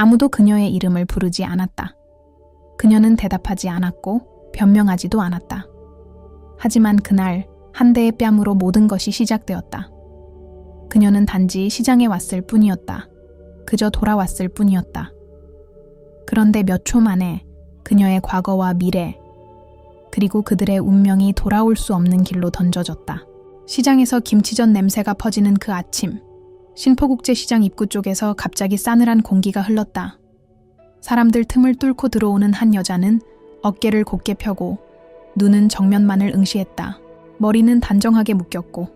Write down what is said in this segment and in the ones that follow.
아무도 그녀의 이름을 부르지 않았다. 그녀는 대답하지 않았고 변명하지도 않았다. 하지만 그날 한 대의 뺨으로 모든 것이 시작되었다. 그녀는 단지 시장에 왔을 뿐이었다. 그저 돌아왔을 뿐이었다. 그런데 몇 초 만에 그녀의 과거와 미래, 그리고 그들의 운명이 돌아올 수 없는 길로 던져졌다. 시장에서 김치전 냄새가 퍼지는 그 아침, 신포국제시장 입구 쪽에서 갑자기 싸늘한 공기가 흘렀다. 사람들 틈을 뚫고 들어오는 한 여자는 어깨를 곧게 펴고 눈은 정면만을 응시했다. 머리는 단정하게 묶였고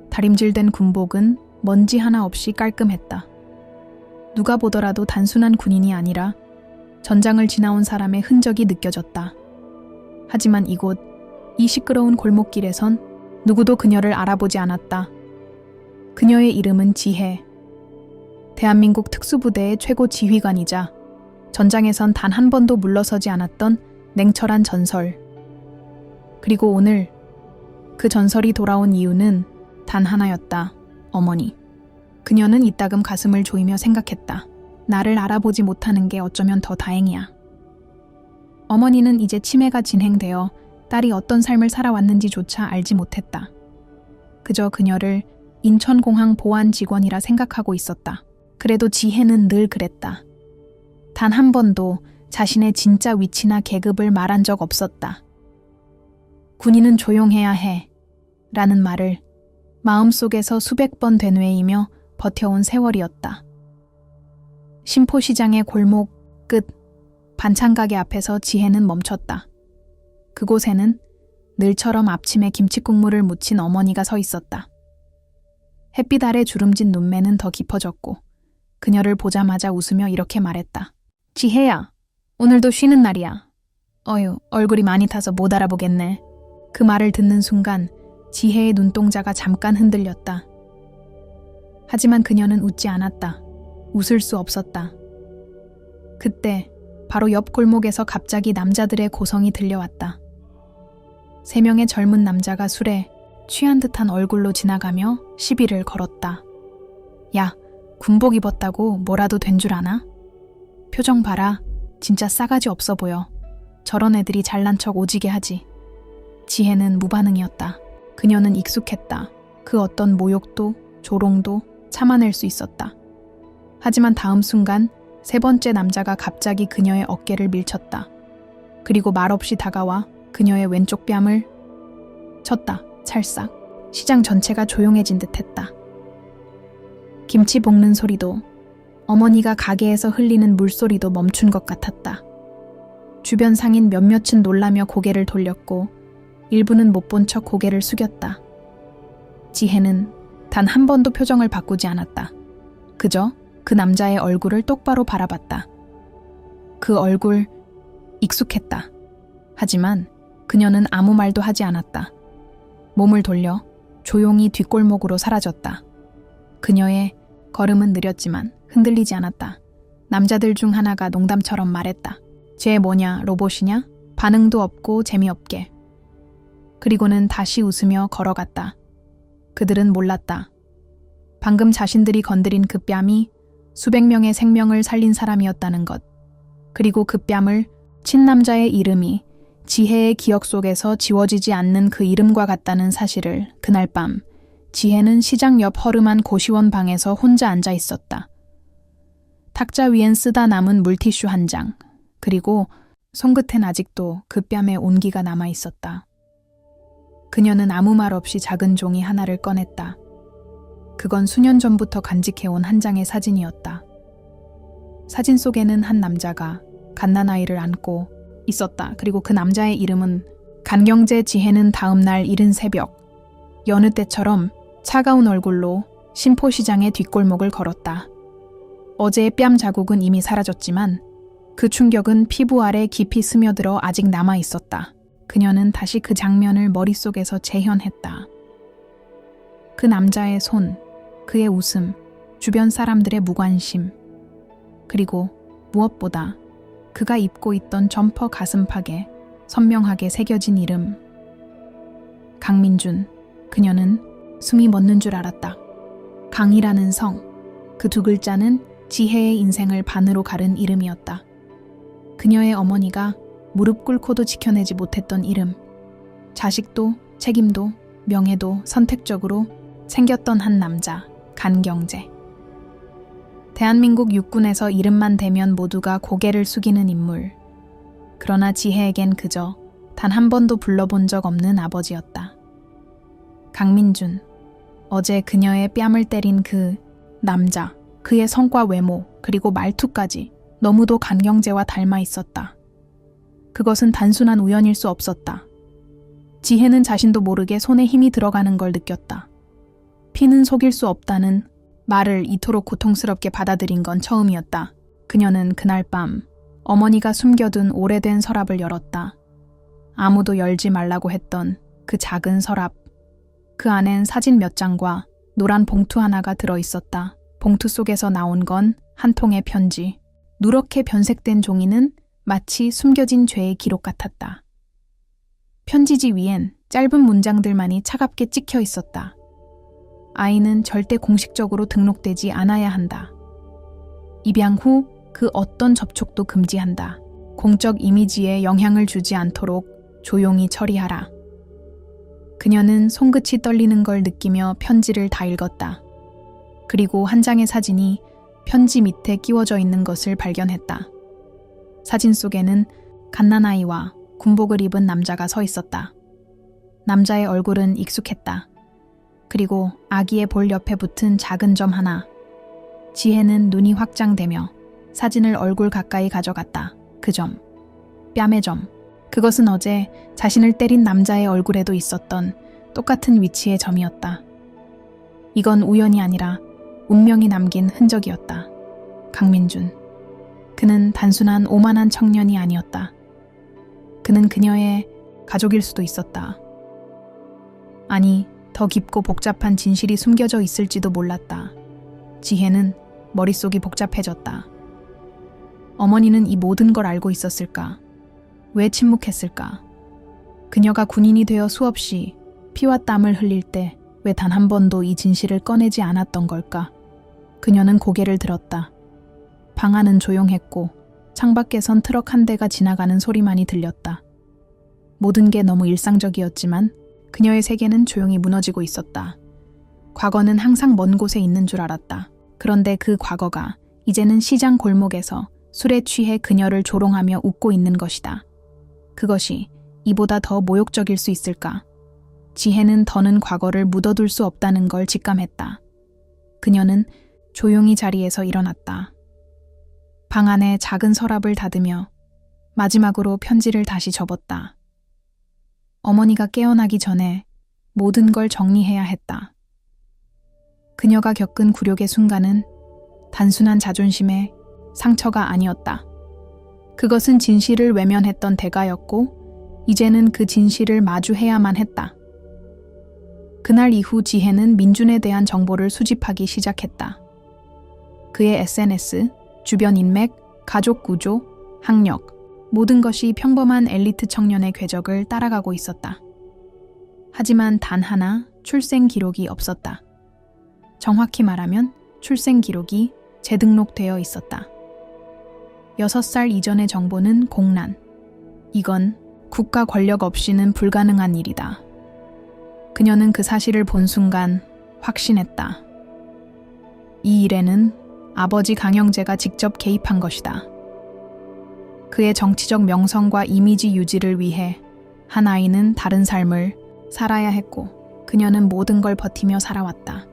다림질된 군복은 먼지 하나 없이 깔끔했다. 누가 보더라도 단순한 군인이 아니라 전장을 지나온 사람의 흔적이 느껴졌다. 하지만 이곳, 이 시끄러운 골목길에선 누구도 그녀를 알아보지 않았다. 그녀의 이름은 지혜. 대한민국 특수부대의 최고 지휘관이자 전장에선 단 한 번도 물러서지 않았던 냉철한 전설. 그리고 오늘 그 전설이 돌아온 이유는 단 하나였다. 어머니. 그녀는 이따금 가슴을 조이며 생각했다. 나를 알아보지 못하는 게 어쩌면 더 다행이야. 어머니는 이제 치매가 진행되어 딸이 어떤 삶을 살아왔는지조차 알지 못했다. 그저 그녀를 인천공항 보안 직원이라 생각하고 있었다. 그래도 지혜는 늘 그랬다. 단 한 번도 자신의 진짜 위치나 계급을 말한 적 없었다. 군인은 조용해야 해 라는 말을 마음속에서 수백 번 되뇌이며 버텨온 세월이었다. 신포시장의 골목 끝 반찬가게 앞에서 지혜는 멈췄다. 그곳에는 늘처럼 앞침에 김치국물을 묻힌 어머니가 서 있었다. 햇빛 아래 주름진 눈매는 더 깊어졌고 그녀를 보자마자 웃으며 이렇게 말했다. 지혜야, 오늘도 쉬는 날이야. 어휴, 얼굴이 많이 타서 못 알아보겠네. 그 말을 듣는 순간 지혜의 눈동자가 잠깐 흔들렸다. 하지만 그녀는 웃지 않았다. 웃을 수 없었다. 그때 바로 옆 골목에서 갑자기 남자들의 고성이 들려왔다. 3명의 젊은 남자가 술에 취한 듯한 얼굴로 지나가며 시비를 걸었다. 야, 군복 입었다고 뭐라도 된 줄 아나? 표정 봐라. 진짜 싸가지 없어 보여. 저런 애들이 잘난 척 오지게 하지. 지혜는 무반응이었다. 그녀는 익숙했다. 그 어떤 모욕도 조롱도 참아낼 수 있었다. 하지만 다음 순간 3번째 남자가 갑자기 그녀의 어깨를 밀쳤다. 그리고 말없이 다가와 그녀의 왼쪽 뺨을 쳤다. 찰싹. 시장 전체가 조용해진 듯했다. 김치 볶는 소리도, 어머니가 가게에서 흘리는 물소리도 멈춘 것 같았다. 주변 상인 몇몇은 놀라며 고개를 돌렸고 일부는 못 본 척 고개를 숙였다. 지혜는 단 한 번도 표정을 바꾸지 않았다. 그저 그 남자의 얼굴을 똑바로 바라봤다. 그 얼굴 익숙했다. 하지만 그녀는 아무 말도 하지 않았다. 몸을 돌려 조용히 뒷골목으로 사라졌다. 그녀의 걸음은 느렸지만 흔들리지 않았다. 남자들 중 하나가 농담처럼 말했다. 쟤 뭐냐, 로봇이냐? 반응도 없고 재미없게. 그리고는 다시 웃으며 걸어갔다. 그들은 몰랐다. 방금 자신들이 건드린 그 뺨이 수백 명의 생명을 살린 사람이었다는 것. 그리고 그 뺨을 친 남자의 이름이 지혜의 기억 속에서 지워지지 않는 그 이름과 같다는 사실을 그날 밤 지혜는 시장 옆 허름한 고시원 방에서 혼자 앉아 있었다. 탁자 위엔 쓰다 남은 물티슈 한 장, 그리고 손끝엔 아직도 그 뺨에 온기가 남아 있었다. 그녀는 아무 말 없이 작은 종이 하나를 꺼냈다. 그건 수년 전부터 간직해온 한 장의 사진이었다. 사진 속에는 한 남자가 갓난아이를 안고 있었다. 그리고 그 남자의 이름은 간경재. 지혜는 다음 날 이른 새벽, 여느 때처럼 차가운 얼굴로 신포시장의 뒷골목을 걸었다. 어제의 뺨 자국은 이미 사라졌지만 그 충격은 피부 아래 깊이 스며들어 아직 남아 있었다. 그녀는 다시 그 장면을 머릿속에서 재현했다. 그 남자의 손, 그의 웃음, 주변 사람들의 무관심, 그리고 무엇보다 그가 입고 있던 점퍼 가슴팍에 선명하게 새겨진 이름. 강민준. 그녀는 숨이 멎는 줄 알았다. 강이라는 성, 그 두 글자는 지혜의 인생을 반으로 가른 이름이었다. 그녀의 어머니가 무릎 꿇고도 지켜내지 못했던 이름. 자식도 책임도 명예도 선택적으로 챙겼던 한 남자, 간경제. 대한민국 육군에서 이름만 대면 모두가 고개를 숙이는 인물. 그러나 지혜에겐 그저 단 한 번도 불러본 적 없는 아버지였다. 강민준. 어제 그녀의 뺨을 때린 그 남자, 그의 성과 외모, 그리고 말투까지 너무도 간경제와 닮아 있었다. 그것은 단순한 우연일 수 없었다. 지혜는 자신도 모르게 손에 힘이 들어가는 걸 느꼈다. 피는 속일 수 없다는 말을 이토록 고통스럽게 받아들인 건 처음이었다. 그녀는 그날 밤 어머니가 숨겨둔 오래된 서랍을 열었다. 아무도 열지 말라고 했던 그 작은 서랍. 그 안엔 사진 몇 장과 노란 봉투 하나가 들어있었다. 봉투 속에서 나온 건 한 통의 편지. 누렇게 변색된 종이는 마치 숨겨진 죄의 기록 같았다. 편지지 위엔 짧은 문장들만이 차갑게 찍혀 있었다. 아이는 절대 공식적으로 등록되지 않아야 한다. 입양 후 그 어떤 접촉도 금지한다. 공적 이미지에 영향을 주지 않도록 조용히 처리하라. 그녀는 손끝이 떨리는 걸 느끼며 편지를 다 읽었다. 그리고 한 장의 사진이 편지 밑에 끼워져 있는 것을 발견했다. 사진 속에는 갓난아이와 군복을 입은 남자가 서 있었다. 남자의 얼굴은 익숙했다. 그리고 아기의 볼 옆에 붙은 작은 점 하나. 지혜는 눈이 확장되며 사진을 얼굴 가까이 가져갔다. 그 점. 뺨의 점. 그것은 어제 자신을 때린 남자의 얼굴에도 있었던 똑같은 위치의 점이었다. 이건 우연이 아니라 운명이 남긴 흔적이었다. 강민준. 그는 단순한 오만한 청년이 아니었다. 그는 그녀의 가족일 수도 있었다. 아니, 더 깊고 복잡한 진실이 숨겨져 있을지도 몰랐다. 지혜는 머릿속이 복잡해졌다. 어머니는 이 모든 걸 알고 있었을까? 왜 침묵했을까? 그녀가 군인이 되어 수없이 피와 땀을 흘릴 때 왜 단 한 번도 이 진실을 꺼내지 않았던 걸까? 그녀는 고개를 들었다. 방 안은 조용했고 창밖에선 트럭 한 대가 지나가는 소리만이 들렸다. 모든 게 너무 일상적이었지만 그녀의 세계는 조용히 무너지고 있었다. 과거는 항상 먼 곳에 있는 줄 알았다. 그런데 그 과거가 이제는 시장 골목에서 술에 취해 그녀를 조롱하며 웃고 있는 것이다. 그것이 이보다 더 모욕적일 수 있을까? 지혜는 더는 과거를 묻어둘 수 없다는 걸 직감했다. 그녀는 조용히 자리에서 일어났다. 방 안에 작은 서랍을 닫으며 마지막으로 편지를 다시 접었다. 어머니가 깨어나기 전에 모든 걸 정리해야 했다. 그녀가 겪은 굴욕의 순간은 단순한 자존심의 상처가 아니었다. 그것은 진실을 외면했던 대가였고 이제는 그 진실을 마주해야만 했다. 그날 이후 지혜는 민준에 대한 정보를 수집하기 시작했다. 그의 SNS, 주변 인맥, 가족 구조, 학력, 모든 것이 평범한 엘리트 청년의 궤적을 따라가고 있었다. 하지만 단 하나 출생 기록이 없었다. 정확히 말하면 출생 기록이 재등록되어 있었다. 6살 이전의 정보는 공란. 이건 국가 권력 없이는 불가능한 일이다. 그녀는 그 사실을 본 순간 확신했다. 이 일에는 아버지 강영재가 직접 개입한 것이다. 그의 정치적 명성과 이미지 유지를 위해 한 아이는 다른 삶을 살아야 했고 그녀는 모든 걸 버티며 살아왔다.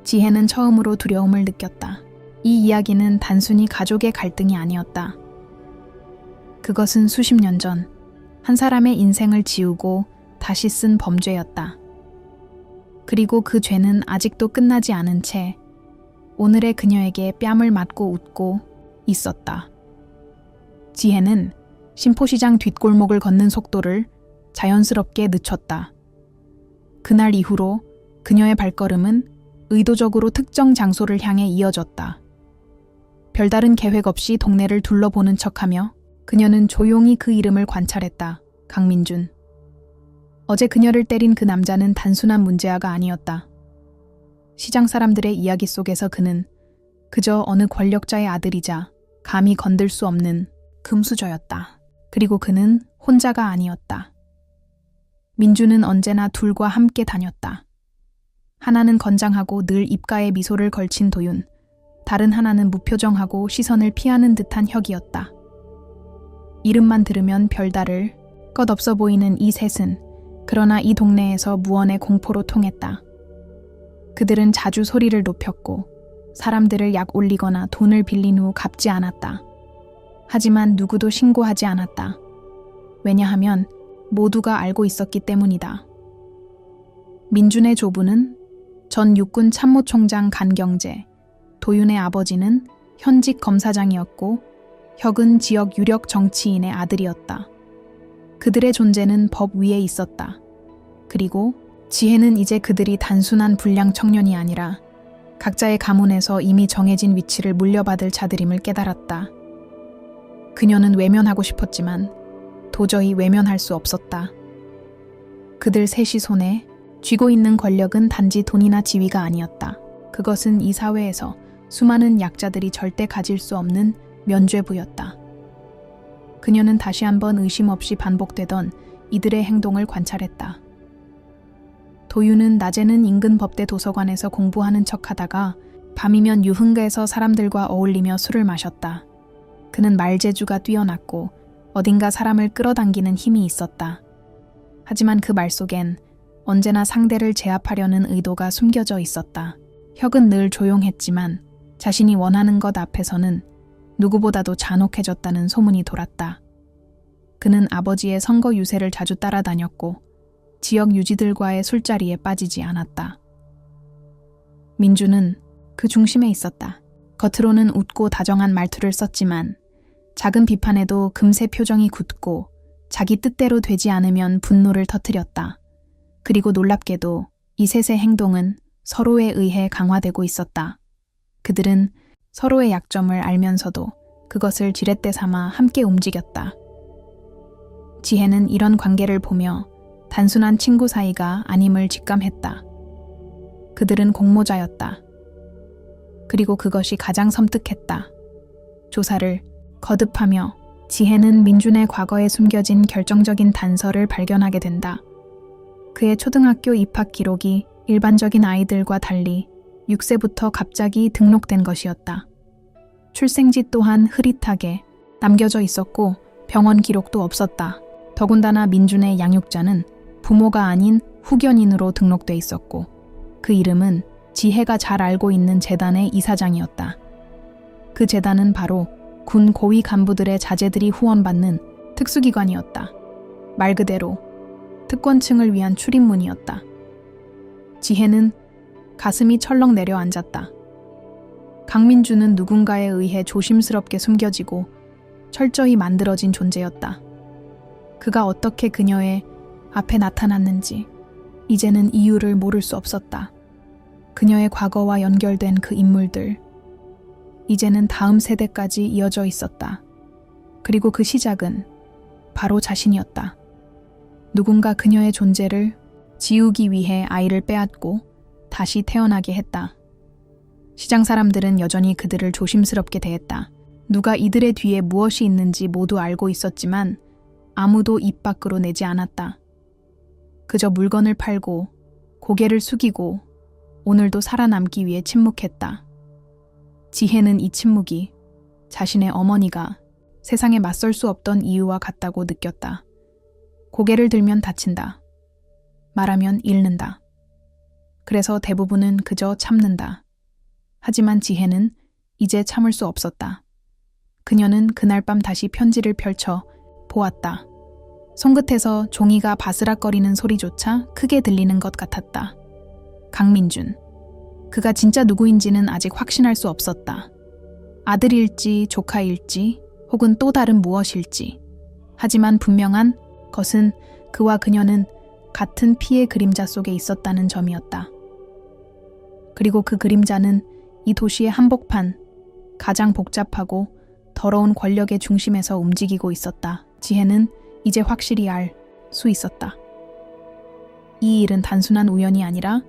지혜는 처음으로 두려움을 느꼈다. 이 이야기는 단순히 가족의 갈등이 아니었다. 그것은 수십 년 전 한 사람의 인생을 지우고 다시 쓴 범죄였다. 그리고 그 죄는 아직도 끝나지 않은 채 오늘의 그녀에게 뺨을 맞고 웃고 있었다. 지혜는 신포시장 뒷골목을 걷는 속도를 자연스럽게 늦췄다. 그날 이후로 그녀의 발걸음은 의도적으로 특정 장소를 향해 이어졌다. 별다른 계획 없이 동네를 둘러보는 척하며 그녀는 조용히 그 이름을 관찰했다. 강민준. 어제 그녀를 때린 그 남자는 단순한 문제아가 아니었다. 시장 사람들의 이야기 속에서 그는 그저 어느 권력자의 아들이자 감히 건들 수 없는 금수저였다. 그리고 그는 혼자가 아니었다. 민주는 언제나 둘과 함께 다녔다. 하나는 건장하고 늘 입가에 미소를 걸친 도윤, 다른 하나는 무표정하고 시선을 피하는 듯한 혁이었다. 이름만 들으면 별다를 것 없어 보이는 이 셋은 그러나 이 동네에서 무언의 공포로 통했다. 그들은 자주 소리를 높였고 사람들을 약 올리거나 돈을 빌린 후 갚지 않았다. 하지만 누구도 신고하지 않았다. 왜냐하면 모두가 알고 있었기 때문이다. 민준의 조부는 전 육군 참모총장 간경재, 도윤의 아버지는 현직 검사장이었고 혁은 지역 유력 정치인의 아들이었다. 그들의 존재는 법 위에 있었다. 그리고 지혜는 이제 그들이 단순한 불량 청년이 아니라 각자의 가문에서 이미 정해진 위치를 물려받을 자들임을 깨달았다. 그녀는 외면하고 싶었지만 도저히 외면할 수 없었다. 그들 셋이 손에 쥐고 있는 권력은 단지 돈이나 지위가 아니었다. 그것은 이 사회에서 수많은 약자들이 절대 가질 수 없는 면죄부였다. 그녀는 다시 한번 의심 없이 반복되던 이들의 행동을 관찰했다. 도윤은 낮에는 인근 법대 도서관에서 공부하는 척하다가 밤이면 유흥가에서 사람들과 어울리며 술을 마셨다. 그는 말재주가 뛰어났고 어딘가 사람을 끌어당기는 힘이 있었다. 하지만 그 말 속엔 언제나 상대를 제압하려는 의도가 숨겨져 있었다. 혁은 늘 조용했지만 자신이 원하는 것 앞에서는 누구보다도 잔혹해졌다는 소문이 돌았다. 그는 아버지의 선거 유세를 자주 따라다녔고 지역 유지들과의 술자리에 빠지지 않았다. 민주는 그 중심에 있었다. 겉으로는 웃고 다정한 말투를 썼지만 작은 비판에도 금세 표정이 굳고 자기 뜻대로 되지 않으면 분노를 터뜨렸다. 그리고 놀랍게도 이 셋의 행동은 서로에 의해 강화되고 있었다. 그들은 서로의 약점을 알면서도 그것을 지렛대 삼아 함께 움직였다. 지혜는 이런 관계를 보며 단순한 친구 사이가 아님을 직감했다. 그들은 공모자였다. 그리고 그것이 가장 섬뜩했다. 조사를 거듭하며 지혜는 민준의 과거에 숨겨진 결정적인 단서를 발견하게 된다. 그의 초등학교 입학 기록이 일반적인 아이들과 달리 6세부터 갑자기 등록된 것이었다. 출생지 또한 흐릿하게 남겨져 있었고 병원 기록도 없었다. 더군다나 민준의 양육자는 부모가 아닌 후견인으로 등록돼 있었고 그 이름은 지혜가 잘 알고 있는 재단의 이사장이었다. 그 재단은 바로 군 고위 간부들의 자제들이 후원받는 특수기관이었다. 말 그대로 특권층을 위한 출입문이었다. 지혜는 가슴이 철렁 내려앉았다. 강민주는 누군가에 의해 조심스럽게 숨겨지고 철저히 만들어진 존재였다. 그가 어떻게 그녀의 앞에 나타났는지 이제는 이유를 모를 수 없었다. 그녀의 과거와 연결된 그 인물들, 이제는 다음 세대까지 이어져 있었다. 그리고 그 시작은 바로 자신이었다. 누군가 그녀의 존재를 지우기 위해 아이를 빼앗고 다시 태어나게 했다. 시장 사람들은 여전히 그들을 조심스럽게 대했다. 누가 이들의 뒤에 무엇이 있는지 모두 알고 있었지만 아무도 입 밖으로 내지 않았다. 그저 물건을 팔고 고개를 숙이고 오늘도 살아남기 위해 침묵했다. 지혜는 이 침묵이 자신의 어머니가 세상에 맞설 수 없던 이유와 같다고 느꼈다. 고개를 들면 다친다. 말하면 잃는다. 그래서 대부분은 그저 참는다. 하지만 지혜는 이제 참을 수 없었다. 그녀는 그날 밤 다시 편지를 펼쳐 보았다. 손끝에서 종이가 바스락거리는 소리조차 크게 들리는 것 같았다. 강민준. 그가 진짜 누구인지는 아직 확신할 수 없었다. 아들일지 조카일지 혹은 또 다른 무엇일지. 하지만 분명한 것은 그와 그녀는 같은 피의 그림자 속에 있었다는 점이었다. 그리고 그 그림자는 이 도시의 한복판, 가장 복잡하고 더러운 권력의 중심에서 움직이고 있었다. 지혜는 이제 확실히 알 수 있었다. 이 일은 단순한 우연이 아니라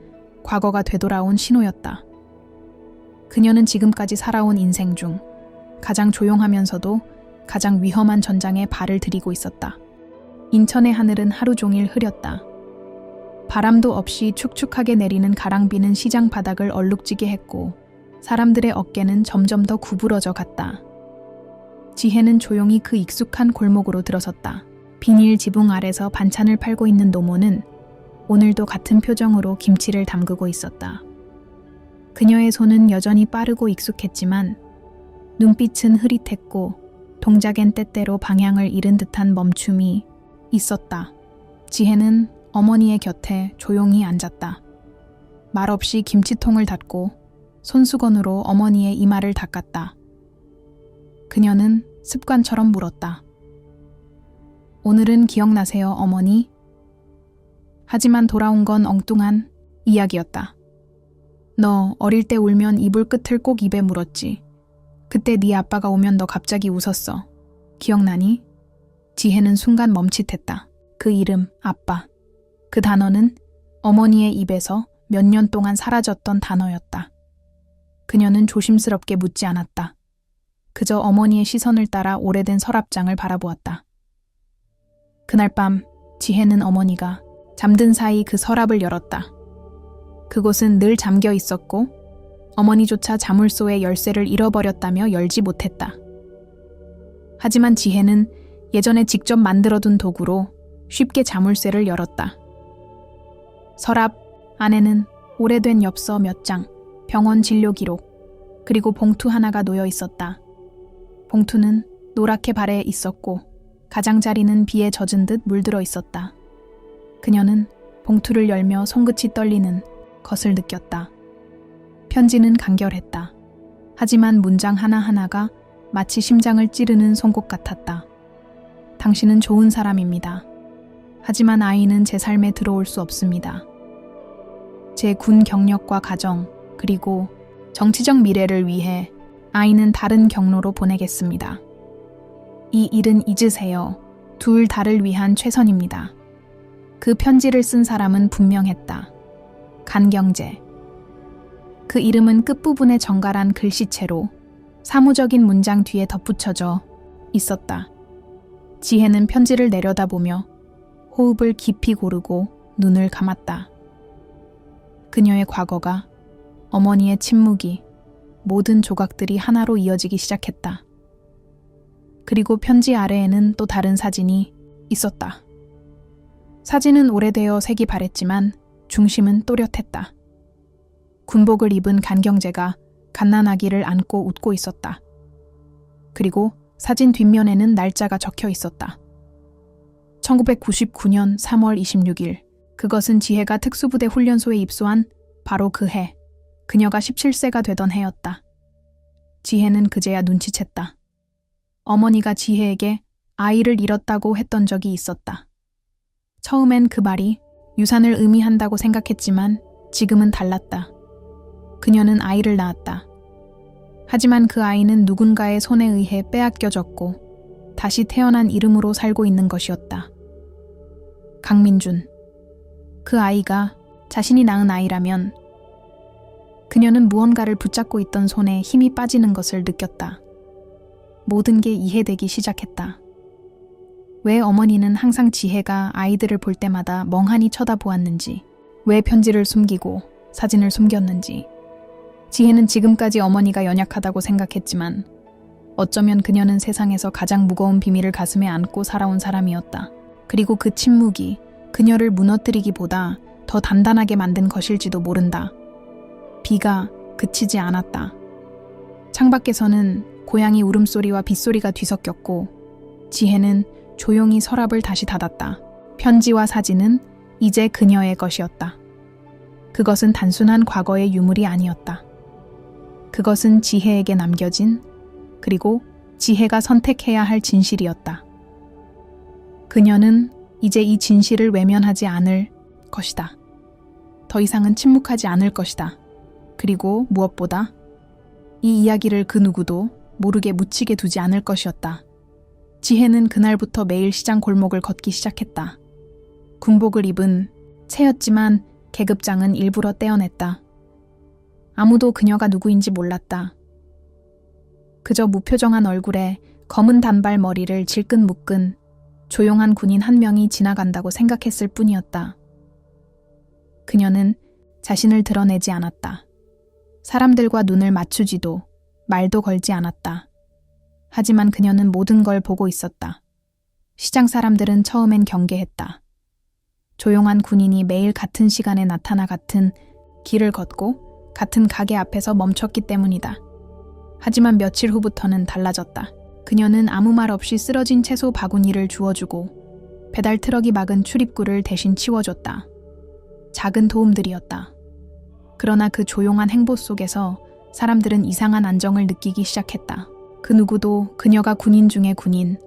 과거가 되돌아온 신호였다. 그녀는 지금까지 살아온 인생 중 가장 조용하면서도 가장 위험한 전장에 발을 들이고 있었다. 인천의 하늘은 하루 종일 흐렸다. 바람도 없이 축축하게 내리는 가랑비는 시장 바닥을 얼룩지게 했고 사람들의 어깨는 점점 더 구부러져 갔다. 지혜는 조용히 그 익숙한 골목으로 들어섰다. 비닐 지붕 아래서 반찬을 팔고 있는 노모는 오늘도 같은 표정으로 김치를 담그고 있었다. 그녀의 손은 여전히 빠르고 익숙했지만 눈빛은 흐릿했고 동작엔 때때로 방향을 잃은 듯한 멈춤이 있었다. 지혜는 어머니의 곁에 조용히 앉았다. 말없이 김치통을 닫고 손수건으로 어머니의 이마를 닦았다. 그녀는 습관처럼 물었다. 오늘은 기억나세요, 어머니? 하지만 돌아온 건 엉뚱한 이야기였다. 너 어릴 때 울면 이불 끝을 꼭 입에 물었지. 그때 네 아빠가 오면 너 갑자기 웃었어. 기억나니? 지혜는 순간 멈칫했다. 그 이름, 아빠. 그 단어는 어머니의 입에서 몇 년 동안 사라졌던 단어였다. 그녀는 조심스럽게 묻지 않았다. 그저 어머니의 시선을 따라 오래된 서랍장을 바라보았다. 그날 밤 지혜는 어머니가 잠든 사이 그 서랍을 열었다. 그곳은 늘 잠겨 있었고 어머니조차 자물쇠의 열쇠를 잃어버렸다며 열지 못했다. 하지만 지혜는 예전에 직접 만들어둔 도구로 쉽게 자물쇠를 열었다. 서랍 안에는 오래된 엽서 몇 장, 병원 진료 기록, 그리고 봉투 하나가 놓여 있었다. 봉투는 노랗게 발에 있었고 가장자리는 비에 젖은 듯 물들어 있었다. 그녀는 봉투를 열며 손끝이 떨리는 것을 느꼈다. 편지는 간결했다. 하지만 문장 하나하나가 마치 심장을 찌르는 송곳 같았다. 당신은 좋은 사람입니다. 하지만 아이는 제 삶에 들어올 수 없습니다. 제 군 경력과 가정, 그리고 정치적 미래를 위해 아이는 다른 경로로 보내겠습니다. 이 일은 잊으세요. 둘 다를 위한 최선입니다. 그 편지를 쓴 사람은 분명했다. 간경재. 그 이름은 끝부분에 정갈한 글씨체로 사무적인 문장 뒤에 덧붙여져 있었다. 지혜는 편지를 내려다보며 호흡을 깊이 고르고 눈을 감았다. 그녀의 과거가, 어머니의 침묵이, 모든 조각들이 하나로 이어지기 시작했다. 그리고 편지 아래에는 또 다른 사진이 있었다. 사진은 오래되어 색이 바랬지만 중심은 또렷했다. 군복을 입은 간경재가 갓난아기를 안고 웃고 있었다. 그리고 사진 뒷면에는 날짜가 적혀 있었다. 1999년 3월 26일. 그것은 지혜가 특수부대 훈련소에 입소한 바로 그 해. 그녀가 17세가 되던 해였다. 지혜는 그제야 눈치챘다. 어머니가 지혜에게 아이를 잃었다고 했던 적이 있었다. 처음엔 그 말이 유산을 의미한다고 생각했지만 지금은 달랐다. 그녀는 아이를 낳았다. 하지만 그 아이는 누군가의 손에 의해 빼앗겨졌고 다시 태어난 이름으로 살고 있는 것이었다. 강민준. 그 아이가 자신이 낳은 아이라면 그녀는 무언가를 붙잡고 있던 손에 힘이 빠지는 것을 느꼈다. 모든 게 이해되기 시작했다. 왜 어머니는 항상 지혜가 아이들을 볼 때마다 멍하니 쳐다보았는지, 왜 편지를 숨기고 사진을 숨겼는지. 지혜는 지금까지 어머니가 연약하다고 생각했지만 어쩌면 그녀는 세상에서 가장 무거운 비밀을 가슴에 안고 살아온 사람이었다. 그리고 그 침묵이 그녀를 무너뜨리기보다 더 단단하게 만든 것일지도 모른다. 비가 그치지 않았다. 창밖에서는 고양이 울음소리와 빗소리가 뒤섞였고 지혜는 조용히 서랍을 다시 닫았다. 편지와 사진은 이제 그녀의 것이었다. 그것은 단순한 과거의 유물이 아니었다. 그것은 지혜에게 남겨진, 그리고 지혜가 선택해야 할 진실이었다. 그녀는 이제 이 진실을 외면하지 않을 것이다. 더 이상은 침묵하지 않을 것이다. 그리고 무엇보다 이 이야기를 그 누구도 모르게 묻히게 두지 않을 것이었다. 지혜는 그날부터 매일 시장 골목을 걷기 시작했다. 군복을 입은 채였지만 계급장은 일부러 떼어냈다. 아무도 그녀가 누구인지 몰랐다. 그저 무표정한 얼굴에 검은 단발 머리를 질끈 묶은 조용한 군인 한 명이 지나간다고 생각했을 뿐이었다. 그녀는 자신을 드러내지 않았다. 사람들과 눈을 맞추지도 말도 걸지 않았다. 하지만 그녀는 모든 걸 보고 있었다. 시장 사람들은 처음엔 경계했다. 조용한 군인이 매일 같은 시간에 나타나 같은 길을 걷고 같은 가게 앞에서 멈췄기 때문이다. 하지만 며칠 후부터는 달라졌다. 그녀는 아무 말 없이 쓰러진 채소 바구니를 주워주고 배달 트럭이 막은 출입구를 대신 치워줬다. 작은 도움들이었다. 그러나 그 조용한 행보 속에서 사람들은 이상한 안정을 느끼기 시작했다. 그 누구도 그녀가 군인 중의 군인,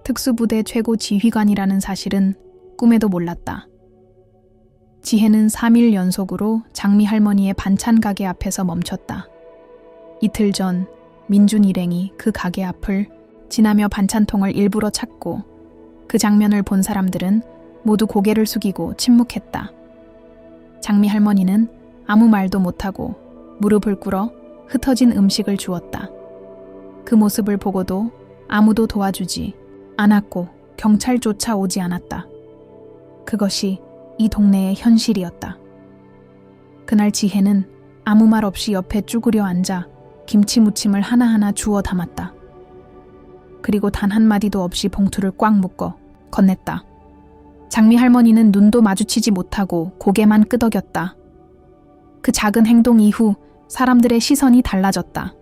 특수부대 최고 지휘관이라는 사실은 꿈에도 몰랐다. 지혜는 3일 연속으로 장미 할머니의 반찬 가게 앞에서 멈췄다. 이틀 전 민준 일행이 그 가게 앞을 지나며 반찬통을 일부러 찾고 그 장면을 본 사람들은 모두 고개를 숙이고 침묵했다. 장미 할머니는 아무 말도 못하고 무릎을 꿇어 흩어진 음식을 주었다. 그 모습을 보고도 아무도 도와주지 않았고 경찰조차 오지 않았다. 그것이 이 동네의 현실이었다. 그날 지혜는 아무 말 없이 옆에 쭈그려 앉아 김치 무침을 하나하나 주워 담았다. 그리고 단 한마디도 없이 봉투를 꽉 묶어 건넸다. 장미 할머니는 눈도 마주치지 못하고 고개만 끄덕였다. 그 작은 행동 이후 사람들의 시선이 달라졌다.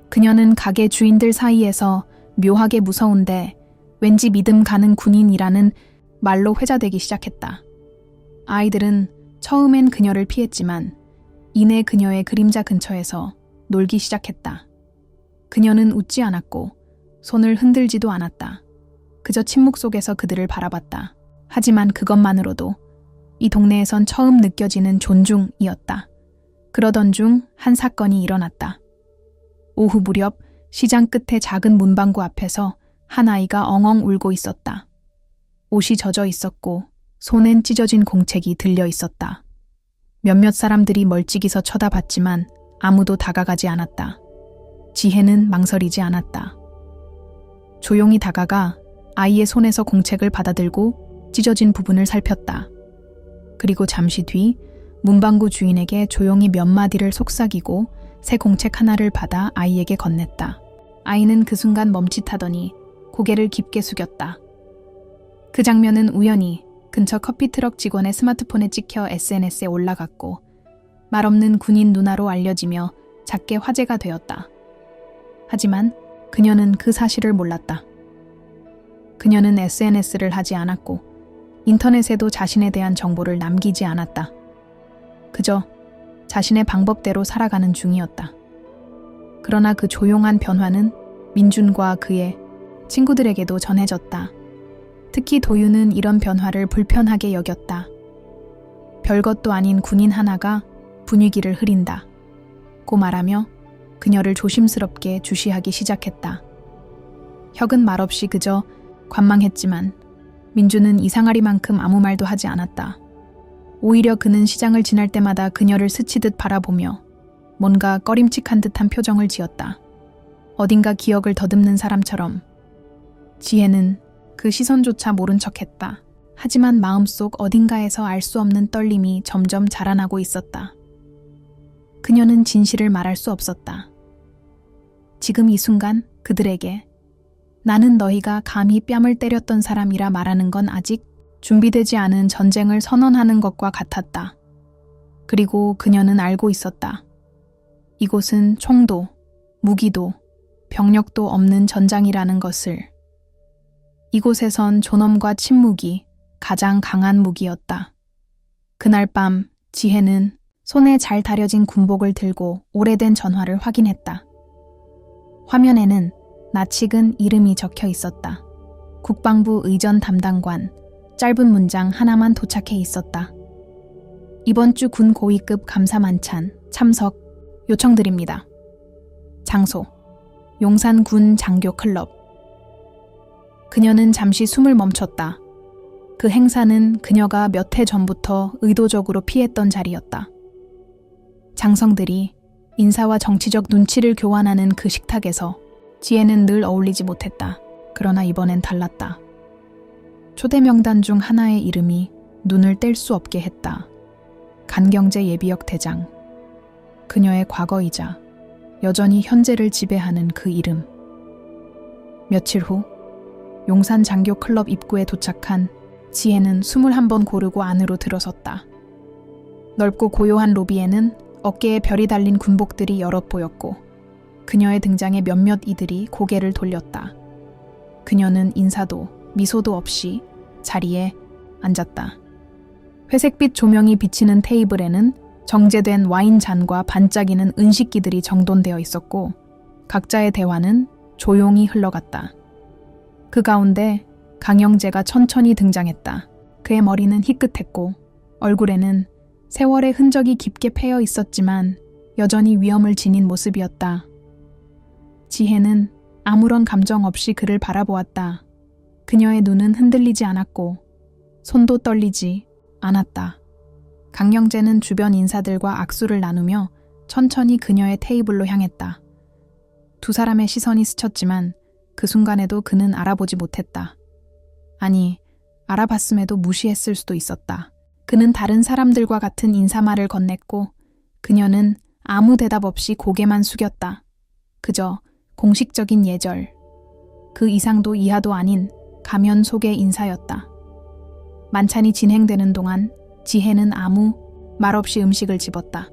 그녀는 가게 주인들 사이에서 묘하게 무서운데 왠지 믿음 가는 군인이라는 말로 회자되기 시작했다. 아이들은 처음엔 그녀를 피했지만 이내 그녀의 그림자 근처에서 놀기 시작했다. 그녀는 웃지 않았고 손을 흔들지도 않았다. 그저 침묵 속에서 그들을 바라봤다. 하지만 그것만으로도 이 동네에선 처음 느껴지는 존중이었다. 그러던 중 한 사건이 일어났다. 오후 무렵 시장 끝의 작은 문방구 앞에서 한 아이가 엉엉 울고 있었다. 옷이 젖어 있었고 손엔 찢어진 공책이 들려 있었다. 몇몇 사람들이 멀찍이 서 쳐다봤지만 아무도 다가가지 않았다. 지혜는 망설이지 않았다. 조용히 다가가 아이의 손에서 공책을 받아들고 찢어진 부분을 살폈다. 그리고 잠시 뒤 문방구 주인에게 조용히 몇 마디를 속삭이고 새 공책 하나를 받아 아이에게 건넸다. 아이는 그 순간 멈칫하더니 고개를 깊게 숙였다. 그 장면은 우연히 근처 커피트럭 직원의 스마트폰에 찍혀 SNS에 올라갔고 말없는 군인 누나로 알려지며 작게 화제가 되었다. 하지만 그녀는 그 사실을 몰랐다. 그녀는 SNS를 하지 않았고 인터넷에도 자신에 대한 정보를 남기지 않았다. 그저 자신의 방법대로 살아가는 중이었다. 그러나 그 조용한 변화는 민준과 그의 친구들에게도 전해졌다. 특히 도윤은 이런 변화를 불편하게 여겼다. 별것도 아닌 군인 하나가 분위기를 흐린다. 고 말하며 그녀를 조심스럽게 주시하기 시작했다. 혁은 말없이 그저 관망했지만 민준은 이상하리만큼 아무 말도 하지 않았다. 오히려 그는 시장을 지날 때마다 그녀를 스치듯 바라보며 뭔가 꺼림칙한 듯한 표정을 지었다. 어딘가 기억을 더듬는 사람처럼. 지혜는 그 시선조차 모른 척했다. 하지만 마음속 어딘가에서 알 수 없는 떨림이 점점 자라나고 있었다. 그녀는 진실을 말할 수 없었다. 지금 이 순간 그들에게 나는 너희가 감히 뺨을 때렸던 사람이라 말하는 건 아직 준비되지 않은 전쟁을 선언하는 것과 같았다. 그리고 그녀는 알고 있었다. 이곳은 총도, 무기도, 병력도 없는 전장이라는 것을. 이곳에선 존엄과 침묵이 가장 강한 무기였다. 그날 밤 지혜는 손에 잘 다려진 군복을 들고 오래된 전화를 확인했다. 화면에는 낯익은 이름이 적혀 있었다. 국방부 의전 담당관, 짧은 문장 하나만 도착해 있었다. 이번 주 군 고위급 감사 만찬 참석 요청드립니다. 장소, 용산군 장교 클럽. 그녀는 잠시 숨을 멈췄다. 그 행사는 그녀가 몇 해 전부터 의도적으로 피했던 자리였다. 장성들이 인사와 정치적 눈치를 교환하는 그 식탁에서 지혜는 늘 어울리지 못했다. 그러나 이번엔 달랐다. 초대 명단 중 하나의 이름이 눈을 뗄 수 없게 했다. 간경제 예비역 대장. 그녀의 과거이자 여전히 현재를 지배하는 그 이름. 며칠 후 용산 장교 클럽 입구에 도착한 지혜는 21번 고르고 안으로 들어섰다. 넓고 고요한 로비에는 어깨에 별이 달린 군복들이 여럿 보였고 그녀의 등장에 몇몇 이들이 고개를 돌렸다. 그녀는 인사도 미소도 없이 자리에 앉았다. 회색빛 조명이 비치는 테이블에는 정제된 와인 잔과 반짝이는 은식기들이 정돈되어 있었고 각자의 대화는 조용히 흘러갔다. 그 가운데 강영재가 천천히 등장했다. 그의 머리는 희끗했고 얼굴에는 세월의 흔적이 깊게 패여 있었지만 여전히 위험을 지닌 모습이었다. 지혜는 아무런 감정 없이 그를 바라보았다. 그녀의 눈은 흔들리지 않았고 손도 떨리지 않았다. 강영재는 주변 인사들과 악수를 나누며 천천히 그녀의 테이블로 향했다. 두 사람의 시선이 스쳤지만 그 순간에도 그는 알아보지 못했다. 아니, 알아봤음에도 무시했을 수도 있었다. 그는 다른 사람들과 같은 인사말을 건넸고 그녀는 아무 대답 없이 고개만 숙였다. 그저 공식적인 예절. 그 이상도 이하도 아닌 가면 속의 인사였다. 만찬이 진행되는 동안 지혜는 아무 말 없이 음식을 집었다.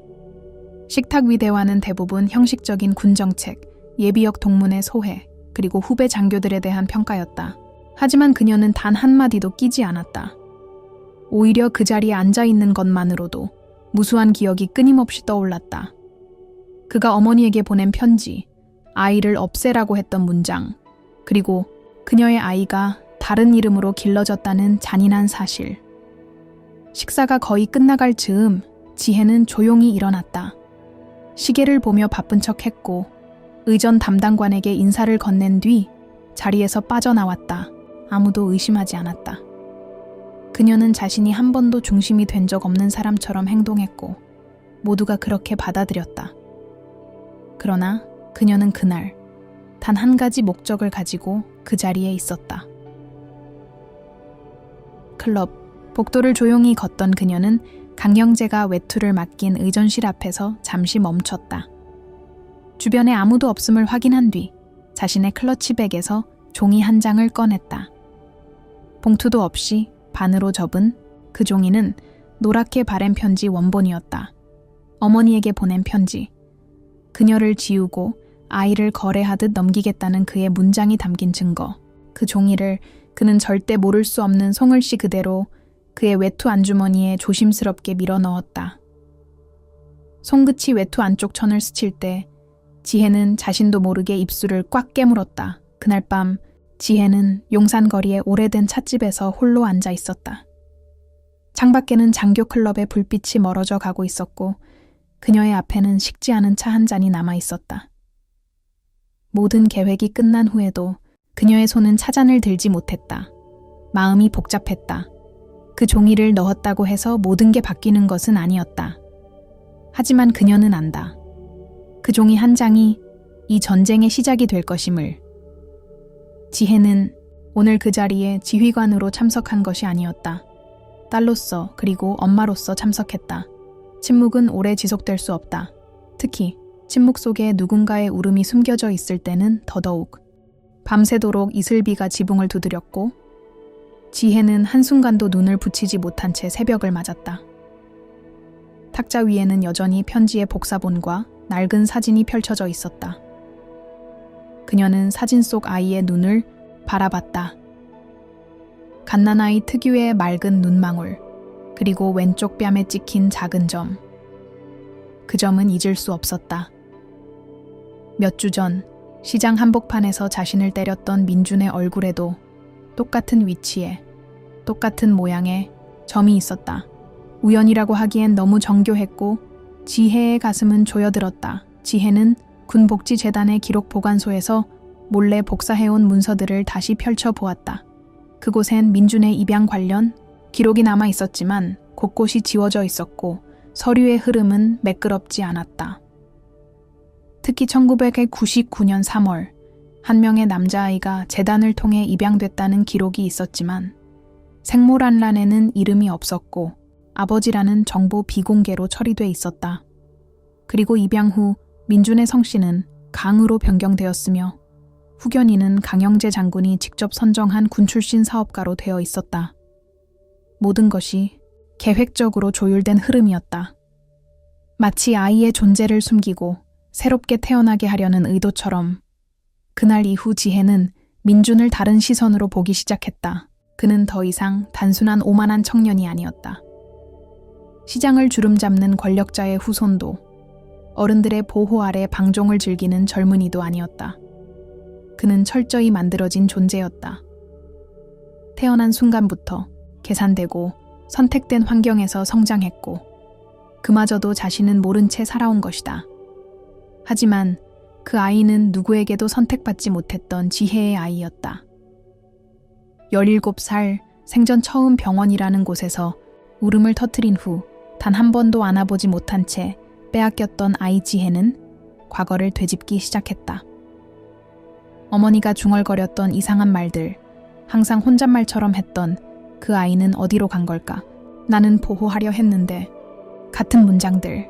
식탁 위 대화는 대부분 형식적인 군정책, 예비역 동문의 소회, 그리고 후배 장교들에 대한 평가였다. 하지만 그녀는 단 한마디도 끼지 않았다. 오히려 그 자리에 앉아있는 것만으로도 무수한 기억이 끊임없이 떠올랐다. 그가 어머니에게 보낸 편지, 아이를 없애라고 했던 문장, 그리고 그녀의 아이가 다른 이름으로 길러졌다는 잔인한 사실. 식사가 거의 끝나갈 즈음 지혜는 조용히 일어났다. 시계를 보며 바쁜 척했고 의전 담당관에게 인사를 건넨 뒤 자리에서 빠져나왔다. 아무도 의심하지 않았다. 그녀는 자신이 한 번도 중심이 된 적 없는 사람처럼 행동했고 모두가 그렇게 받아들였다. 그러나 그녀는 그날 단 한 가지 목적을 가지고 그 자리에 있었다. 클럽. 복도를 조용히 걷던 그녀는 강영재가 외투를 맡긴 의전실 앞에서 잠시 멈췄다. 주변에 아무도 없음을 확인한 뒤 자신의 클러치백에서 종이 한 장을 꺼냈다. 봉투도 없이 반으로 접은 그 종이는 노랗게 바랜 편지 원본이었다. 어머니에게 보낸 편지. 그녀를 지우고 아이를 거래하듯 넘기겠다는 그의 문장이 담긴 증거. 그 종이를 그는 절대 모를 수 없는 송을씨 그대로 그의 외투 안주머니에 조심스럽게 밀어 넣었다. 손끝이 외투 안쪽 천을 스칠 때 지혜는 자신도 모르게 입술을 꽉 깨물었다. 그날 밤 지혜는 용산거리의 오래된 찻집에서 홀로 앉아 있었다. 창밖에는 장교클럽의 불빛이 멀어져 가고 있었고 그녀의 앞에는 식지 않은 차 한 잔이 남아 있었다. 모든 계획이 끝난 후에도 그녀의 손은 차잔을 들지 못했다. 마음이 복잡했다. 그 종이를 넣었다고 해서 모든 게 바뀌는 것은 아니었다. 하지만 그녀는 안다. 그 종이 한 장이 이 전쟁의 시작이 될 것임을. 지혜는 오늘 그 자리에 지휘관으로 참석한 것이 아니었다. 딸로서 그리고 엄마로서 참석했다. 침묵은 오래 지속될 수 없다. 특히 침묵 속에 누군가의 울음이 숨겨져 있을 때는 더더욱. 밤새도록 이슬비가 지붕을 두드렸고 지혜는 한순간도 눈을 붙이지 못한 채 새벽을 맞았다. 탁자 위에는 여전히 편지의 복사본과 낡은 사진이 펼쳐져 있었다. 그녀는 사진 속 아이의 눈을 바라봤다. 갓난아이 특유의 맑은 눈망울, 그리고 왼쪽 뺨에 찍힌 작은 점. 그 점은 잊을 수 없었다. 몇 주 전 시장 한복판에서 자신을 때렸던 민준의 얼굴에도 똑같은 위치에, 똑같은 모양의 점이 있었다. 우연이라고 하기엔 너무 정교했고 지혜의 가슴은 조여들었다. 지혜는 군복지재단의 기록보관소에서 몰래 복사해온 문서들을 다시 펼쳐보았다. 그곳엔 민준의 입양 관련 기록이 남아 있었지만 곳곳이 지워져 있었고 서류의 흐름은 매끄럽지 않았다. 특히 1999년 3월 한 명의 남자아이가 재단을 통해 입양됐다는 기록이 있었지만 생모란란에는 이름이 없었고 아버지라는 정보 비공개로 처리돼 있었다. 그리고 입양 후 민준의 성씨는 강으로 변경되었으며 후견인은 강영재 장군이 직접 선정한 군 출신 사업가로 되어 있었다. 모든 것이 계획적으로 조율된 흐름이었다. 마치 아이의 존재를 숨기고 새롭게 태어나게 하려는 의도처럼 그날 이후 지혜는 민준을 다른 시선으로 보기 시작했다. 그는 더 이상 단순한 오만한 청년이 아니었다. 시장을 주름잡는 권력자의 후손도 어른들의 보호 아래 방종을 즐기는 젊은이도 아니었다. 그는 철저히 만들어진 존재였다. 태어난 순간부터 계산되고 선택된 환경에서 성장했고 그마저도 자신은 모른 채 살아온 것이다. 하지만 그 아이는 누구에게도 선택받지 못했던 지혜의 아이였다. 17살 생전 처음 병원이라는 곳에서 울음을 터뜨린 후 단 한 번도 안아보지 못한 채 빼앗겼던 아이 지혜는 과거를 되짚기 시작했다. 어머니가 중얼거렸던 이상한 말들, 항상 혼잣말처럼 했던 그 아이는 어디로 간 걸까? 나는 보호하려 했는데 같은 문장들.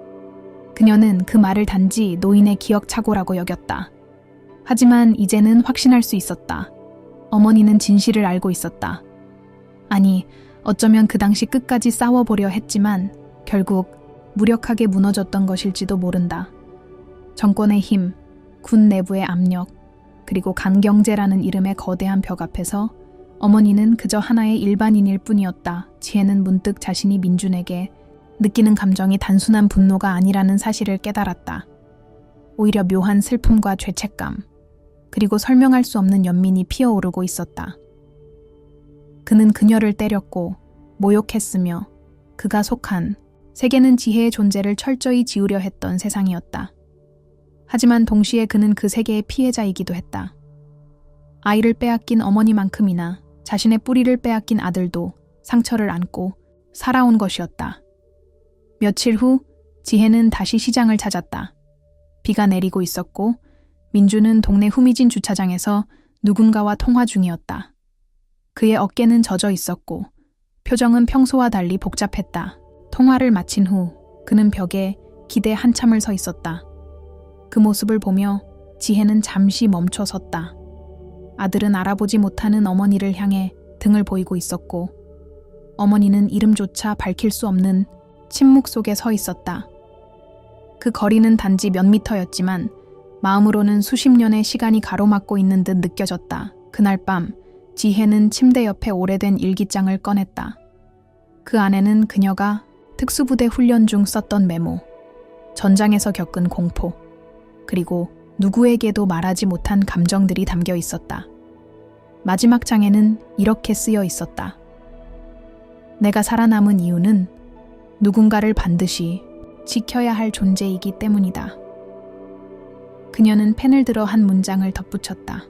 그녀는 그 말을 단지 노인의 기억착오라고 여겼다. 하지만 이제는 확신할 수 있었다. 어머니는 진실을 알고 있었다. 아니, 어쩌면 그 당시 끝까지 싸워보려 했지만 결국 무력하게 무너졌던 것일지도 모른다. 정권의 힘, 군 내부의 압력, 그리고 간경제라는 이름의 거대한 벽 앞에서 어머니는 그저 하나의 일반인일 뿐이었다. 지혜는 문득 자신이 민준에게 느끼는 감정이 단순한 분노가 아니라는 사실을 깨달았다. 오히려 묘한 슬픔과 죄책감, 그리고 설명할 수 없는 연민이 피어오르고 있었다. 그는 그녀를 때렸고 모욕했으며 그가 속한 세계는 지혜의 존재를 철저히 지우려 했던 세상이었다. 하지만 동시에 그는 그 세계의 피해자이기도 했다. 아이를 빼앗긴 어머니만큼이나 자신의 뿌리를 빼앗긴 아들도 상처를 안고 살아온 것이었다. 며칠 후 지혜는 다시 시장을 찾았다. 비가 내리고 있었고 민주는 동네 후미진 주차장에서 누군가와 통화 중이었다. 그의 어깨는 젖어 있었고 표정은 평소와 달리 복잡했다. 통화를 마친 후 그는 벽에 기대 한참을 서 있었다. 그 모습을 보며 지혜는 잠시 멈춰 섰다. 아들은 알아보지 못하는 어머니를 향해 등을 보이고 있었고 어머니는 이름조차 밝힐 수 없는 침묵 속에 서 있었다. 그 거리는 단지 몇 미터였지만 마음으로는 수십 년의 시간이 가로막고 있는 듯 느껴졌다. 그날 밤 지혜는 침대 옆에 오래된 일기장을 꺼냈다. 그 안에는 그녀가 특수부대 훈련 중 썼던 메모, 전장에서 겪은 공포, 그리고 누구에게도 말하지 못한 감정들이 담겨 있었다. 마지막 장에는 이렇게 쓰여 있었다. 내가 살아남은 이유는 누군가를 반드시 지켜야 할 존재이기 때문이다. 그녀는 펜을 들어 한 문장을 덧붙였다.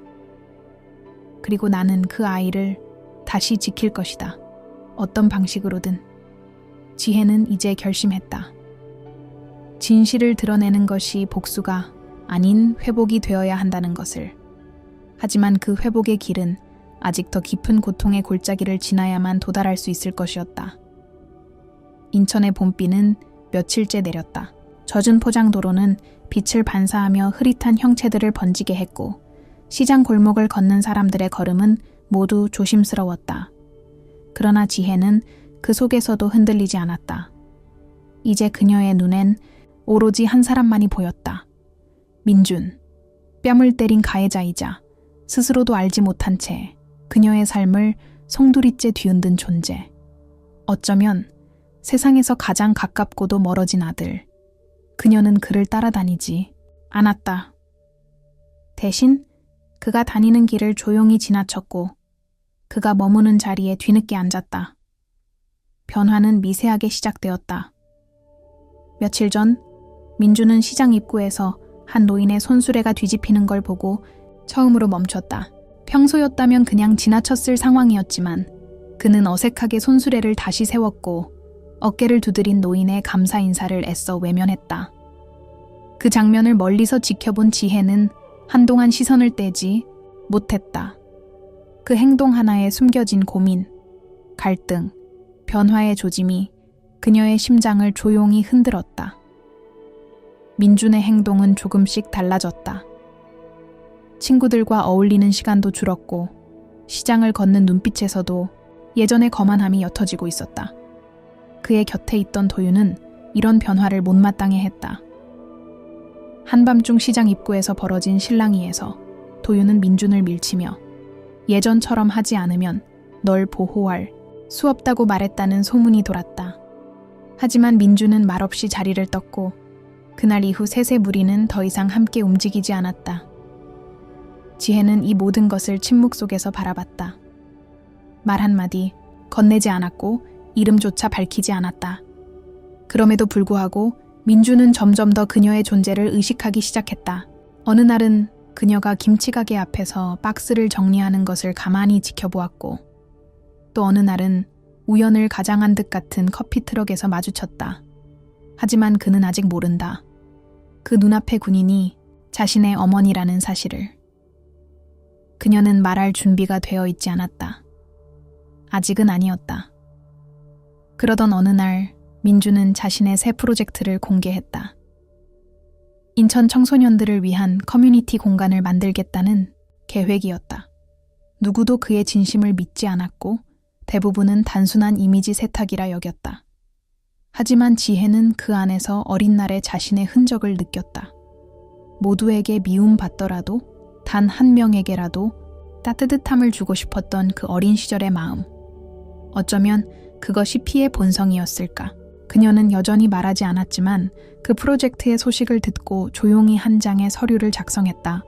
그리고 나는 그 아이를 다시 지킬 것이다. 어떤 방식으로든. 지혜는 이제 결심했다. 진실을 드러내는 것이 복수가 아닌 회복이 되어야 한다는 것을. 하지만 그 회복의 길은 아직 더 깊은 고통의 골짜기를 지나야만 도달할 수 있을 것이었다. 인천의 봄비는 며칠째 내렸다. 젖은 포장도로는 빛을 반사하며 흐릿한 형체들을 번지게 했고 시장 골목을 걷는 사람들의 걸음은 모두 조심스러웠다. 그러나 지혜는 그 속에서도 흔들리지 않았다. 이제 그녀의 눈엔 오로지 한 사람만이 보였다. 민준. 뺨을 때린 가해자이자 스스로도 알지 못한 채 그녀의 삶을 송두리째 뒤흔든 존재. 어쩌면 세상에서 가장 가깝고도 멀어진 아들. 그녀는 그를 따라다니지 않았다. 대신 그가 다니는 길을 조용히 지나쳤고 그가 머무는 자리에 뒤늦게 앉았다. 변화는 미세하게 시작되었다. 며칠 전 민주는 시장 입구에서 한 노인의 손수레가 뒤집히는 걸 보고 처음으로 멈췄다. 평소였다면 그냥 지나쳤을 상황이었지만 그는 어색하게 손수레를 다시 세웠고 어깨를 두드린 노인의 감사 인사를 애써 외면했다. 그 장면을 멀리서 지켜본 지혜는 한동안 시선을 떼지 못했다. 그 행동 하나에 숨겨진 고민, 갈등, 변화의 조짐이 그녀의 심장을 조용히 흔들었다. 민준의 행동은 조금씩 달라졌다. 친구들과 어울리는 시간도 줄었고 시장을 걷는 눈빛에서도 예전의 거만함이 옅어지고 있었다. 그의 곁에 있던 도윤은 이런 변화를 못마땅해 했다. 한밤중 시장 입구에서 벌어진 실랑이에서 도윤은 민준을 밀치며 예전처럼 하지 않으면 널 보호할 수 없다고 말했다는 소문이 돌았다. 하지만 민준은 말없이 자리를 떴고 그날 이후 셋의 무리는 더 이상 함께 움직이지 않았다. 지혜는 이 모든 것을 침묵 속에서 바라봤다. 말 한마디 건네지 않았고 이름조차 밝히지 않았다. 그럼에도 불구하고 민준은 점점 더 그녀의 존재를 의식하기 시작했다. 어느 날은 그녀가 김치가게 앞에서 박스를 정리하는 것을 가만히 지켜보았고 또 어느 날은 우연을 가장한 듯 같은 커피 트럭에서 마주쳤다. 하지만 그는 아직 모른다. 그 눈앞의 군인이 자신의 어머니라는 사실을. 그녀는 말할 준비가 되어 있지 않았다. 아직은 아니었다. 그러던 어느 날 민주는 자신의 새 프로젝트를 공개했다. 인천 청소년들을 위한 커뮤니티 공간을 만들겠다는 계획이었다. 누구도 그의 진심을 믿지 않았고 대부분은 단순한 이미지 세탁이라 여겼다. 하지만 지혜는 그 안에서 어린 날의 자신의 흔적을 느꼈다. 모두에게 미움받더라도 단 한 명에게라도 따뜻함을 주고 싶었던 그 어린 시절의 마음. 어쩌면 그것이 피의 본성이었을까. 그녀는 여전히 말하지 않았지만 그 프로젝트의 소식을 듣고 조용히 한 장의 서류를 작성했다.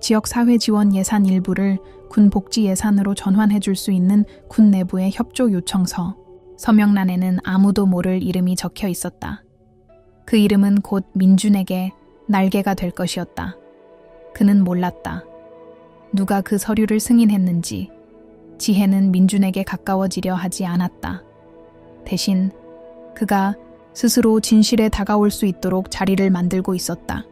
지역 사회 지원 예산 일부를 군 복지 예산으로 전환해 줄 수 있는 군 내부의 협조 요청서. 서명란에는 아무도 모를 이름이 적혀 있었다. 그 이름은 곧 민준에게 날개가 될 것이었다. 그는 몰랐다. 누가 그 서류를 승인했는지. 지혜는 민준에게 가까워지려 하지 않았다. 대신 그가 스스로 진실에 다가올 수 있도록 자리를 만들고 있었다.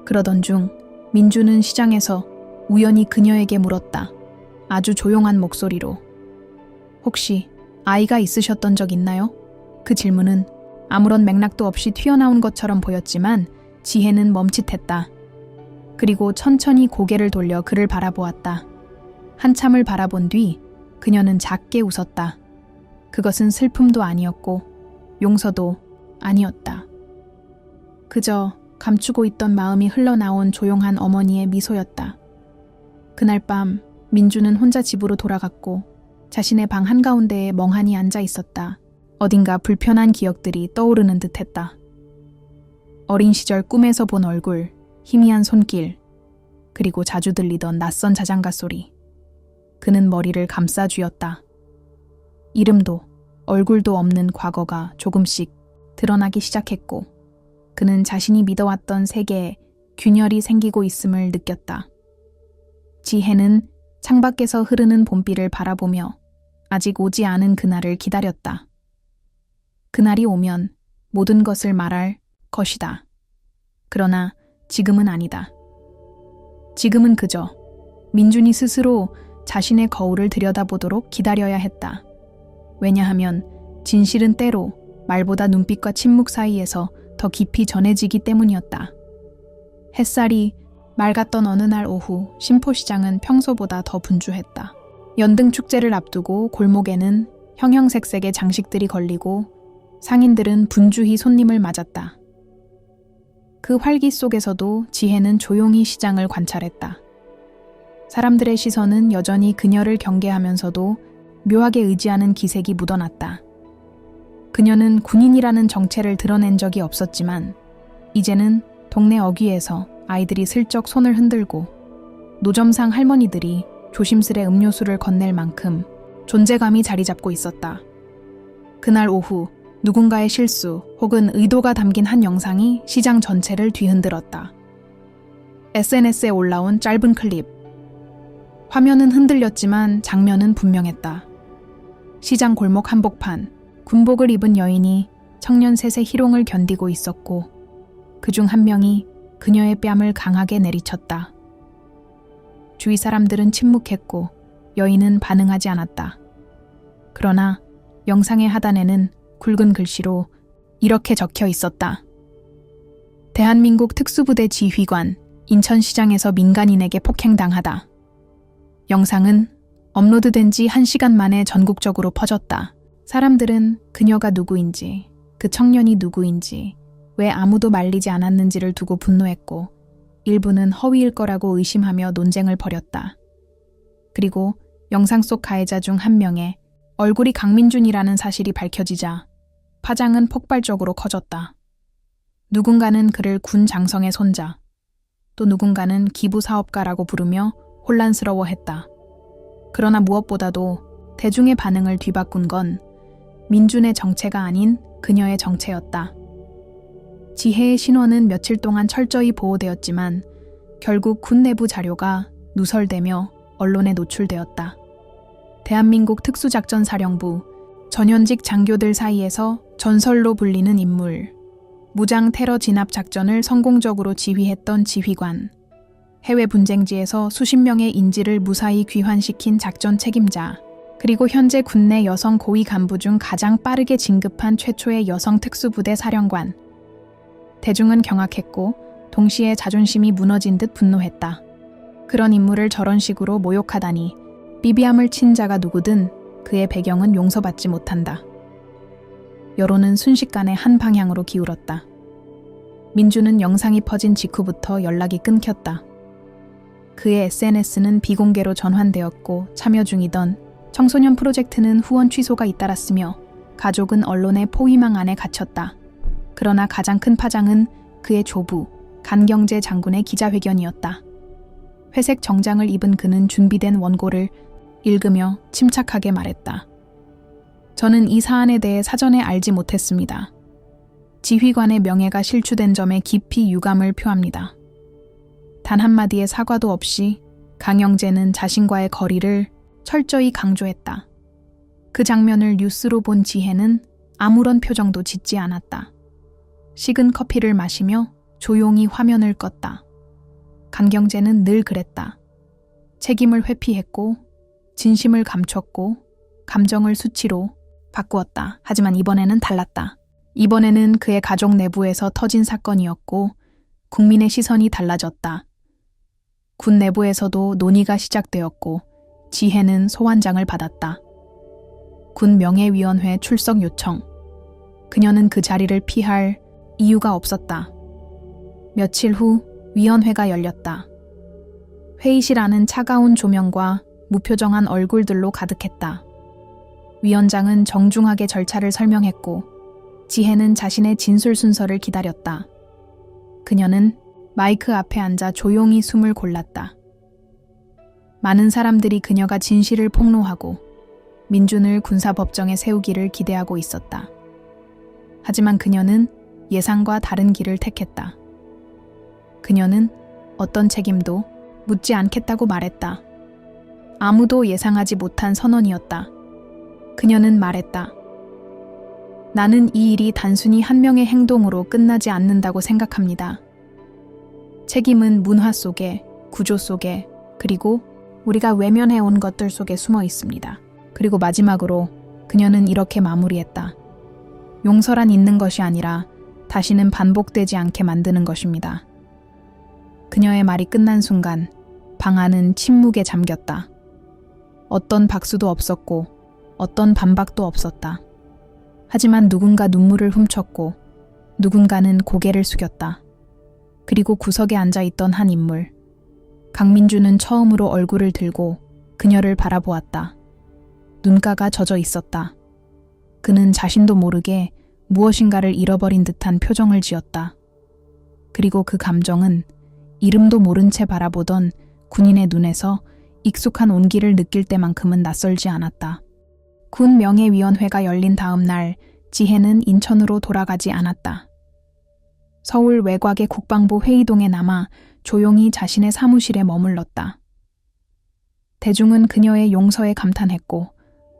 그러던 중 민준은 시장에서 우연히 그녀에게 물었다. 아주 조용한 목소리로. 혹시 아이가 있으셨던 적 있나요? 그 질문은 아무런 맥락도 없이 튀어나온 것처럼 보였지만 지혜는 멈칫했다. 그리고 천천히 고개를 돌려 그를 바라보았다. 한참을 바라본 뒤 그녀는 작게 웃었다. 그것은 슬픔도 아니었고 용서도 아니었다. 그저 감추고 있던 마음이 흘러나온 조용한 어머니의 미소였다. 그날 밤 민주는 혼자 집으로 돌아갔고 자신의 방 한가운데에 멍하니 앉아 있었다. 어딘가 불편한 기억들이 떠오르는 듯했다. 어린 시절 꿈에서 본 얼굴, 희미한 손길, 그리고 자주 들리던 낯선 자장가 소리. 그는 머리를 감싸 쥐었다. 이름도 얼굴도 없는 과거가 조금씩 드러나기 시작했고 그는 자신이 믿어왔던 세계에 균열이 생기고 있음을 느꼈다. 지혜는 창밖에서 흐르는 봄비를 바라보며 아직 오지 않은 그날을 기다렸다. 그날이 오면 모든 것을 말할 것이다. 그러나 지금은 아니다. 지금은 그저 민준이 스스로 자신의 거울을 들여다보도록 기다려야 했다. 왜냐하면 진실은 때로 말보다 눈빛과 침묵 사이에서 더 깊이 전해지기 때문이었다. 햇살이 맑았던 어느 날 오후 신포시장은 평소보다 더 분주했다. 연등 축제를 앞두고 골목에는 형형색색의 장식들이 걸리고 상인들은 분주히 손님을 맞았다. 그 활기 속에서도 지혜는 조용히 시장을 관찰했다. 사람들의 시선은 여전히 그녀를 경계하면서도 묘하게 의지하는 기색이 묻어났다. 그녀는 군인이라는 정체를 드러낸 적이 없었지만 이제는 동네 어귀에서 아이들이 슬쩍 손을 흔들고 노점상 할머니들이 조심스레 음료수를 건넬 만큼 존재감이 자리 잡고 있었다. 그날 오후 누군가의 실수 혹은 의도가 담긴 한 영상이 시장 전체를 뒤흔들었다. SNS에 올라온 짧은 클립. 화면은 흔들렸지만 장면은 분명했다. 시장 골목 한복판, 군복을 입은 여인이 청년 셋의 희롱을 견디고 있었고 그중 한 명이 그녀의 뺨을 강하게 내리쳤다. 주위 사람들은 침묵했고 여인은 반응하지 않았다. 그러나 영상의 하단에는 굵은 글씨로 이렇게 적혀 있었다. 대한민국 특수부대 지휘관, 인천시장에서 민간인에게 폭행당하다. 영상은 업로드된 지 1시간 만에 전국적으로 퍼졌다. 사람들은 그녀가 누구인지, 그 청년이 누구인지, 왜 아무도 말리지 않았는지를 두고 분노했고 일부는 허위일 거라고 의심하며 논쟁을 벌였다. 그리고 영상 속 가해자 중 한 명의 얼굴이 강민준이라는 사실이 밝혀지자 파장은 폭발적으로 커졌다. 누군가는 그를 군 장성의 손자, 또 누군가는 기부사업가라고 부르며 혼란스러워했다. 그러나 무엇보다도 대중의 반응을 뒤바꾼 건 민준의 정체가 아닌 그녀의 정체였다. 지혜의 신원은 며칠 동안 철저히 보호되었지만 결국 군 내부 자료가 누설되며 언론에 노출되었다. 대한민국 특수작전사령부, 전현직 장교들 사이에서 전설로 불리는 인물, 무장 테러 진압 작전을 성공적으로 지휘했던 지휘관, 해외 분쟁지에서 수십 명의 인질을 무사히 귀환시킨 작전 책임자, 그리고 현재 군내 여성 고위 간부 중 가장 빠르게 진급한 최초의 여성 특수부대 사령관. 대중은 경악했고 동시에 자존심이 무너진 듯 분노했다. 그런 인물을 저런 식으로 모욕하다니, 비비암을 친 자가 누구든 그의 배경은 용서받지 못한다. 여론은 순식간에 한 방향으로 기울었다. 민준은 영상이 퍼진 직후부터 연락이 끊겼다. 그의 SNS는 비공개로 전환되었고 참여 중이던 청소년 프로젝트는 후원 취소가 잇따랐으며 가족은 언론의 포위망 안에 갇혔다. 그러나 가장 큰 파장은 그의 조부, 간경제 장군의 기자회견이었다. 회색 정장을 입은 그는 준비된 원고를 읽으며 침착하게 말했다. 저는 이 사안에 대해 사전에 알지 못했습니다. 지휘관의 명예가 실추된 점에 깊이 유감을 표합니다. 단 한마디의 사과도 없이 강영재는 자신과의 거리를 철저히 강조했다. 그 장면을 뉴스로 본 지혜는 아무런 표정도 짓지 않았다. 식은 커피를 마시며 조용히 화면을 껐다. 강경재는 늘 그랬다. 책임을 회피했고 진심을 감췄고 감정을 수치로 바꾸었다. 하지만 이번에는 달랐다. 이번에는 그의 가족 내부에서 터진 사건이었고 국민의 시선이 달라졌다. 군 내부에서도 논의가 시작되었고 지혜는 소환장을 받았다. 군 명예위원회 출석 요청. 그녀는 그 자리를 피할 이유가 없었다. 며칠 후 위원회가 열렸다. 회의실 안은 차가운 조명과 무표정한 얼굴들로 가득했다. 위원장은 정중하게 절차를 설명했고 지혜는 자신의 진술 순서를 기다렸다. 그녀는 마이크 앞에 앉아 조용히 숨을 골랐다. 많은 사람들이 그녀가 진실을 폭로하고 민준을 군사법정에 세우기를 기대하고 있었다. 하지만 그녀는 예상과 다른 길을 택했다. 그녀는 어떤 책임도 묻지 않겠다고 말했다. 아무도 예상하지 못한 선언이었다. 그녀는 말했다. 나는 이 일이 단순히 한 명의 행동으로 끝나지 않는다고 생각합니다. 책임은 문화 속에, 구조 속에, 그리고 우리가 외면해온 것들 속에 숨어 있습니다. 그리고 마지막으로 그녀는 이렇게 마무리했다. 용서란 있는 것이 아니라 다시는 반복되지 않게 만드는 것입니다. 그녀의 말이 끝난 순간 방 안은 침묵에 잠겼다. 어떤 박수도 없었고 어떤 반박도 없었다. 하지만 누군가 눈물을 훔쳤고 누군가는 고개를 숙였다. 그리고 구석에 앉아있던 한 인물. 강민준은 처음으로 얼굴을 들고 그녀를 바라보았다. 눈가가 젖어 있었다. 그는 자신도 모르게 무엇인가를 잃어버린 듯한 표정을 지었다. 그리고 그 감정은 이름도 모른 채 바라보던 군인의 눈에서 익숙한 온기를 느낄 때만큼은 낯설지 않았다. 군 명예위원회가 열린 다음 날 지혜는 인천으로 돌아가지 않았다. 서울 외곽의 국방부 회의동에 남아 조용히 자신의 사무실에 머물렀다. 대중은 그녀의 용서에 감탄했고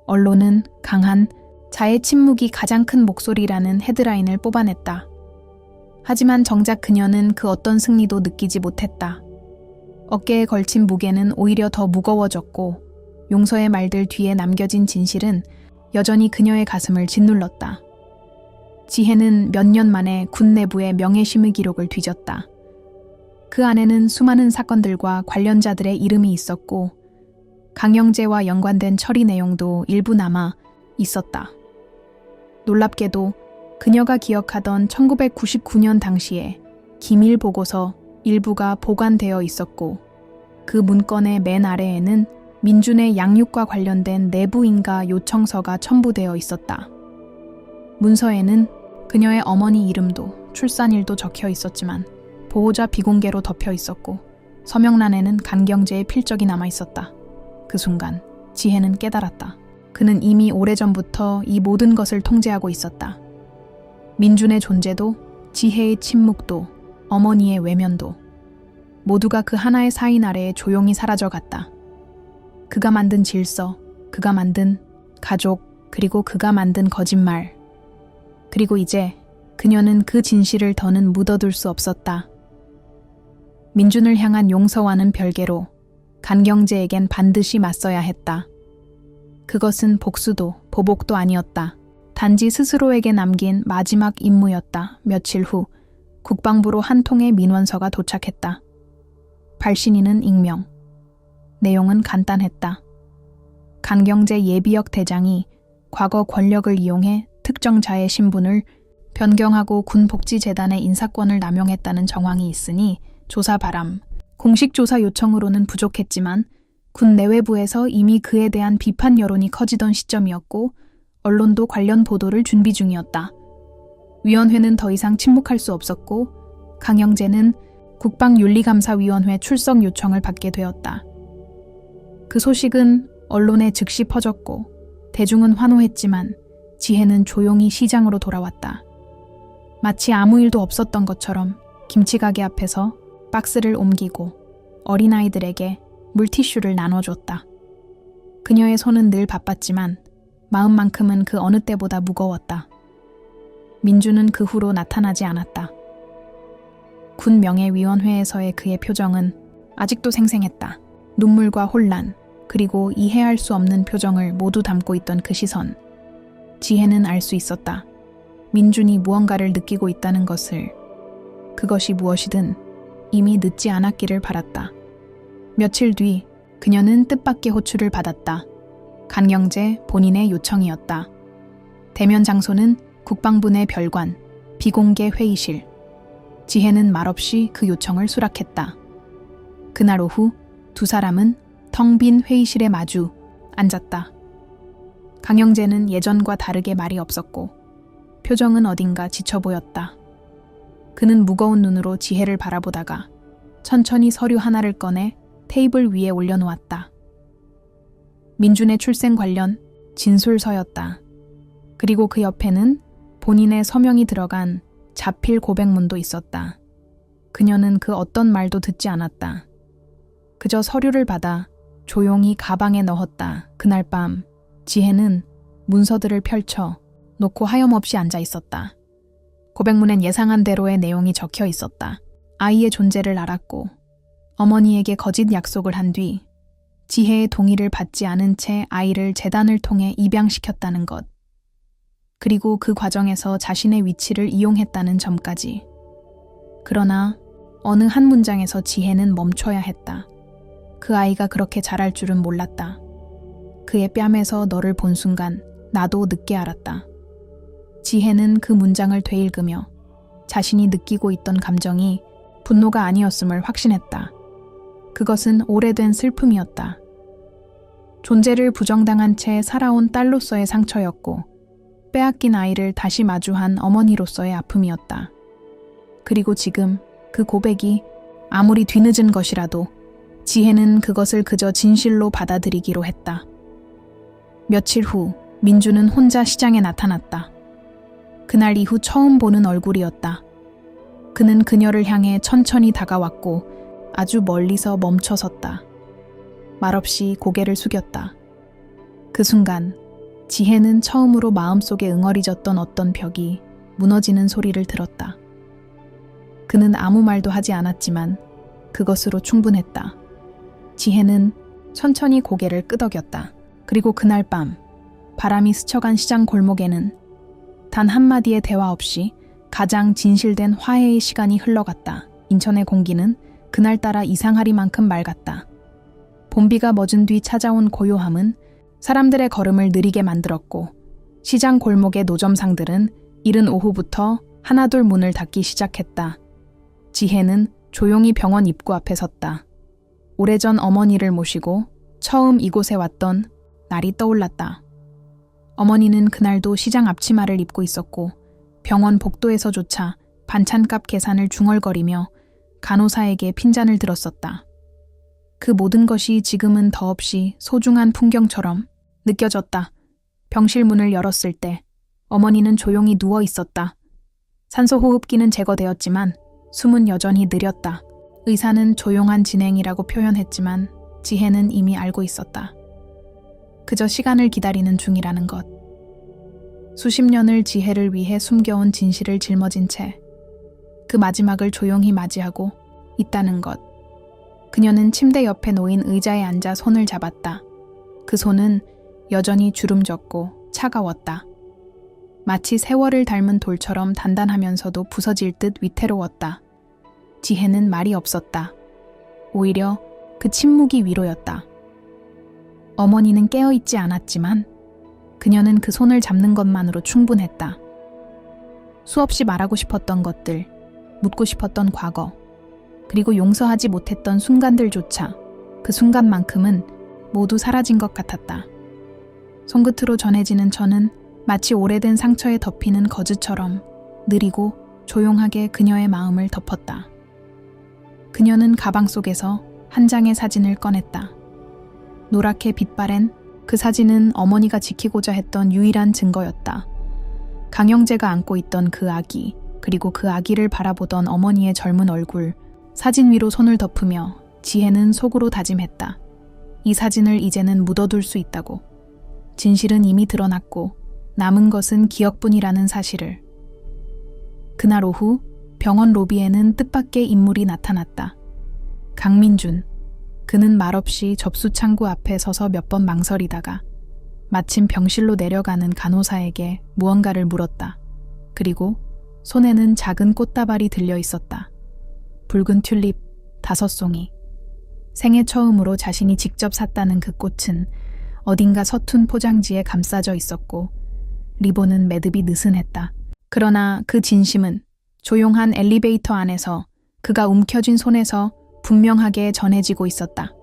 언론은 강한 자의 침묵이 가장 큰 목소리라는 헤드라인을 뽑아냈다. 하지만 정작 그녀는 그 어떤 승리도 느끼지 못했다. 어깨에 걸친 무게는 오히려 더 무거워졌고 용서의 말들 뒤에 남겨진 진실은 여전히 그녀의 가슴을 짓눌렀다. 지혜는 몇 년 만에 군 내부의 명예심의 기록을 뒤졌다. 그 안에는 수많은 사건들과 관련자들의 이름이 있었고 강영재와 연관된 처리 내용도 일부 남아 있었다. 놀랍게도 그녀가 기억하던 1999년 당시에 기밀 보고서 일부가 보관되어 있었고 그 문건의 맨 아래에는 민준의 양육과 관련된 내부 인가 요청서가 첨부되어 있었다. 문서에는 그녀의 어머니 이름도 출산일도 적혀 있었지만 보호자 비공개로 덮여 있었고 서명란에는 강경재의 필적이 남아 있었다. 그 순간 지혜는 깨달았다. 그는 이미 오래전부터 이 모든 것을 통제하고 있었다. 민준의 존재도, 지혜의 침묵도, 어머니의 외면도 모두가 그 하나의 사인 아래에 조용히 사라져갔다. 그가 만든 질서, 그가 만든 가족, 그리고 그가 만든 거짓말. 그리고 이제 그녀는 그 진실을 더는 묻어둘 수 없었다. 민준을 향한 용서와는 별개로 강경재에겐 반드시 맞서야 했다. 그것은 복수도 보복도 아니었다. 단지 스스로에게 남긴 마지막 임무였다. 며칠 후 국방부로 한 통의 민원서가 도착했다. 발신인은 익명. 내용은 간단했다. 강경재 예비역 대장이 과거 권력을 이용해 특정자의 신분을 변경하고 군복지재단의 인사권을 남용했다는 정황이 있으니 조사 바람. 공식 조사 요청으로는 부족했지만 군 내외부에서 이미 그에 대한 비판 여론이 커지던 시점이었고 언론도 관련 보도를 준비 중이었다. 위원회는 더 이상 침묵할 수 없었고 강영재는 국방윤리감사위원회 출석 요청을 받게 되었다. 그 소식은 언론에 즉시 퍼졌고 대중은 환호했지만 지혜는 조용히 시장으로 돌아왔다. 마치 아무 일도 없었던 것처럼 김치가게 앞에서 박스를 옮기고 어린아이들에게 물티슈를 나눠줬다. 그녀의 손은 늘 바빴지만 마음만큼은 그 어느 때보다 무거웠다. 민준은 그 후로 나타나지 않았다. 군 명예위원회에서의 그의 표정은 아직도 생생했다. 눈물과 혼란, 그리고 이해할 수 없는 표정을 모두 담고 있던 그 시선. 지혜는 알 수 있었다. 민준이 무언가를 느끼고 있다는 것을. 그것이 무엇이든 이미 늦지 않았기를 바랐다. 며칠 뒤 그녀는 뜻밖의 호출을 받았다. 강경재 본인의 요청이었다. 대면 장소는 국방부 내 별관, 비공개 회의실. 지혜는 말없이 그 요청을 수락했다. 그날 오후 두 사람은 텅 빈 회의실에 마주 앉았다. 강영재는 예전과 다르게 말이 없었고 표정은 어딘가 지쳐 보였다. 그는 무거운 눈으로 지혜를 바라보다가 천천히 서류 하나를 꺼내 테이블 위에 올려놓았다. 민준의 출생 관련 진술서였다. 그리고 그 옆에는 본인의 서명이 들어간 자필 고백문도 있었다. 그녀는 그 어떤 말도 듣지 않았다. 그저 서류를 받아 조용히 가방에 넣었다. 그날 밤 지혜는 문서들을 펼쳐 놓고 하염없이 앉아 있었다. 고백문엔 예상한 대로의 내용이 적혀 있었다. 아이의 존재를 알았고 어머니에게 거짓 약속을 한 뒤 지혜의 동의를 받지 않은 채 아이를 재단을 통해 입양시켰다는 것. 그리고 그 과정에서 자신의 위치를 이용했다는 점까지. 그러나 어느 한 문장에서 지혜는 멈춰야 했다. 그 아이가 그렇게 자랄 줄은 몰랐다. 그의 뺨에서 너를 본 순간 나도 늦게 알았다. 지혜는 그 문장을 되읽으며 자신이 느끼고 있던 감정이 분노가 아니었음을 확신했다. 그것은 오래된 슬픔이었다. 존재를 부정당한 채 살아온 딸로서의 상처였고 빼앗긴 아이를 다시 마주한 어머니로서의 아픔이었다. 그리고 지금 그 고백이 아무리 뒤늦은 것이라도 지혜는 그것을 그저 진실로 받아들이기로 했다. 며칠 후 민주는 혼자 시장에 나타났다. 그날 이후 처음 보는 얼굴이었다. 그는 그녀를 향해 천천히 다가왔고 아주 멀리서 멈춰섰다. 말없이 고개를 숙였다. 그 순간 지혜는 처음으로 마음속에 응어리졌던 어떤 벽이 무너지는 소리를 들었다. 그는 아무 말도 하지 않았지만 그것으로 충분했다. 지혜는 천천히 고개를 끄덕였다. 그리고 그날 밤 바람이 스쳐간 시장 골목에는 단 한마디의 대화 없이 가장 진실된 화해의 시간이 흘러갔다. 인천의 공기는 그날따라 이상하리만큼 맑았다. 봄비가 멎은 뒤 찾아온 고요함은 사람들의 걸음을 느리게 만들었고 시장 골목의 노점상들은 이른 오후부터 하나둘 문을 닫기 시작했다. 지혜는 조용히 병원 입구 앞에 섰다. 오래전 어머니를 모시고 처음 이곳에 왔던 날이 떠올랐다. 어머니는 그날도 시장 앞치마를 입고 있었고 병원 복도에서조차 반찬값 계산을 중얼거리며 간호사에게 핀잔을 들었었다. 그 모든 것이 지금은 더없이 소중한 풍경처럼 느껴졌다. 병실 문을 열었을 때 어머니는 조용히 누워 있었다. 산소호흡기는 제거되었지만 숨은 여전히 느렸다. 의사는 조용한 진행이라고 표현했지만 지혜는 이미 알고 있었다. 그저 시간을 기다리는 중이라는 것. 수십 년을 지혜를 위해 숨겨온 진실을 짊어진 채 그 마지막을 조용히 맞이하고 있다는 것. 그녀는 침대 옆에 놓인 의자에 앉아 손을 잡았다. 그 손은 여전히 주름졌고 차가웠다. 마치 세월을 닮은 돌처럼 단단하면서도 부서질 듯 위태로웠다. 지혜는 말이 없었다. 오히려 그 침묵이 위로였다. 어머니는 깨어있지 않았지만 그녀는 그 손을 잡는 것만으로 충분했다. 수없이 말하고 싶었던 것들, 묻고 싶었던 과거, 그리고 용서하지 못했던 순간들조차 그 순간만큼은 모두 사라진 것 같았다. 손끝으로 전해지는 저는 마치 오래된 상처에 덮이는 거즈처럼 느리고 조용하게 그녀의 마음을 덮었다. 그녀는 가방 속에서 한 장의 사진을 꺼냈다. 노랗게 빛바랜 그 사진은 어머니가 지키고자 했던 유일한 증거였다. 강영재가 안고 있던 그 아기, 그리고 그 아기를 바라보던 어머니의 젊은 얼굴, 사진 위로 손을 덮으며 지혜는 속으로 다짐했다. 이 사진을 이제는 묻어둘 수 있다고. 진실은 이미 드러났고 남은 것은 기억뿐이라는 사실을. 그날 오후 병원 로비에는 뜻밖의 인물이 나타났다. 강민준. 그는 말없이 접수 창구 앞에 서서 몇 번 망설이다가 마침 병실로 내려가는 간호사에게 무언가를 물었다. 그리고 손에는 작은 꽃다발이 들려 있었다. 붉은 튤립 5송이. 생애 처음으로 자신이 직접 샀다는 그 꽃은 어딘가 서툰 포장지에 감싸져 있었고 리본은 매듭이 느슨했다. 그러나 그 진심은 조용한 엘리베이터 안에서 그가 움켜쥔 손에서 분명하게 전해지고 있었다.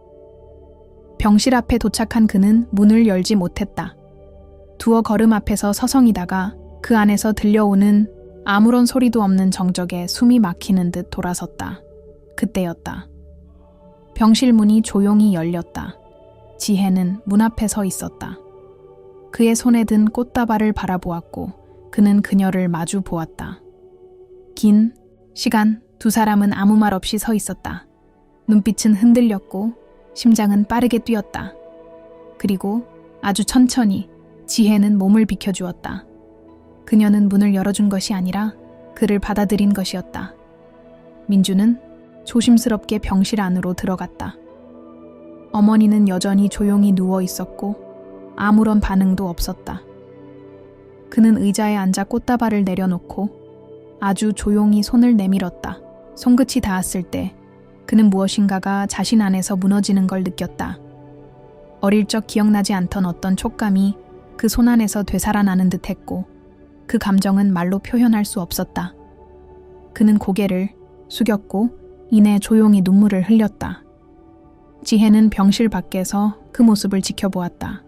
병실 앞에 도착한 그는 문을 열지 못했다. 두어 걸음 앞에서 서성이다가 그 안에서 들려오는 아무런 소리도 없는 정적에 숨이 막히는 듯 돌아섰다. 그때였다. 병실 문이 조용히 열렸다. 지혜는 문 앞에 서 있었다. 그의 손에 든 꽃다발을 바라보았고 그는 그녀를 마주 보았다. 긴 시간 두 사람은 아무 말 없이 서 있었다. 눈빛은 흔들렸고 심장은 빠르게 뛰었다. 그리고 아주 천천히 지혜는 몸을 비켜주었다. 그녀는 문을 열어준 것이 아니라 그를 받아들인 것이었다. 민주는 조심스럽게 병실 안으로 들어갔다. 어머니는 여전히 조용히 누워 있었고 아무런 반응도 없었다. 그는 의자에 앉아 꽃다발을 내려놓고 아주 조용히 손을 내밀었다. 손끝이 닿았을 때 그는 무엇인가가 자신 안에서 무너지는 걸 느꼈다. 어릴 적 기억나지 않던 어떤 촉감이 그 손 안에서 되살아나는 듯 했고 그 감정은 말로 표현할 수 없었다. 그는 고개를 숙였고 이내 조용히 눈물을 흘렸다. 지혜는 병실 밖에서 그 모습을 지켜보았다.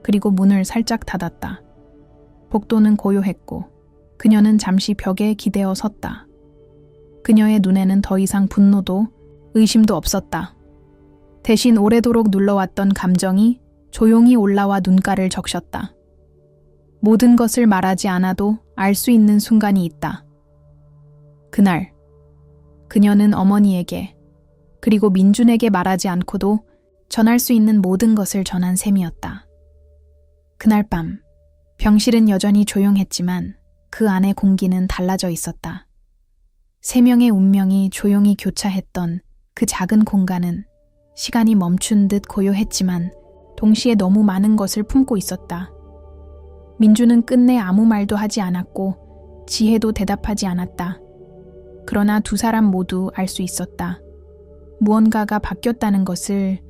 그리고 문을 살짝 닫았다. 복도는 고요했고 그녀는 잠시 벽에 기대어 섰다. 그녀의 눈에는 더 이상 분노도 의심도 없었다. 대신 오래도록 눌러왔던 감정이 조용히 올라와 눈가를 적셨다. 모든 것을 말하지 않아도 알 수 있는 순간이 있다. 그날 그녀는 어머니에게 그리고 민준에게 말하지 않고도 전할 수 있는 모든 것을 전한 셈이었다. 그날 밤 병실은 여전히 조용했지만 그 안의 공기는 달라져 있었다. 세 명의 운명이 조용히 교차했던 그 작은 공간은 시간이 멈춘 듯 고요했지만 동시에 너무 많은 것을 품고 있었다. 민주는 끝내 아무 말도 하지 않았고 지혜도 대답하지 않았다. 그러나 두 사람 모두 알 수 있었다. 무언가가 바뀌었다는 것을,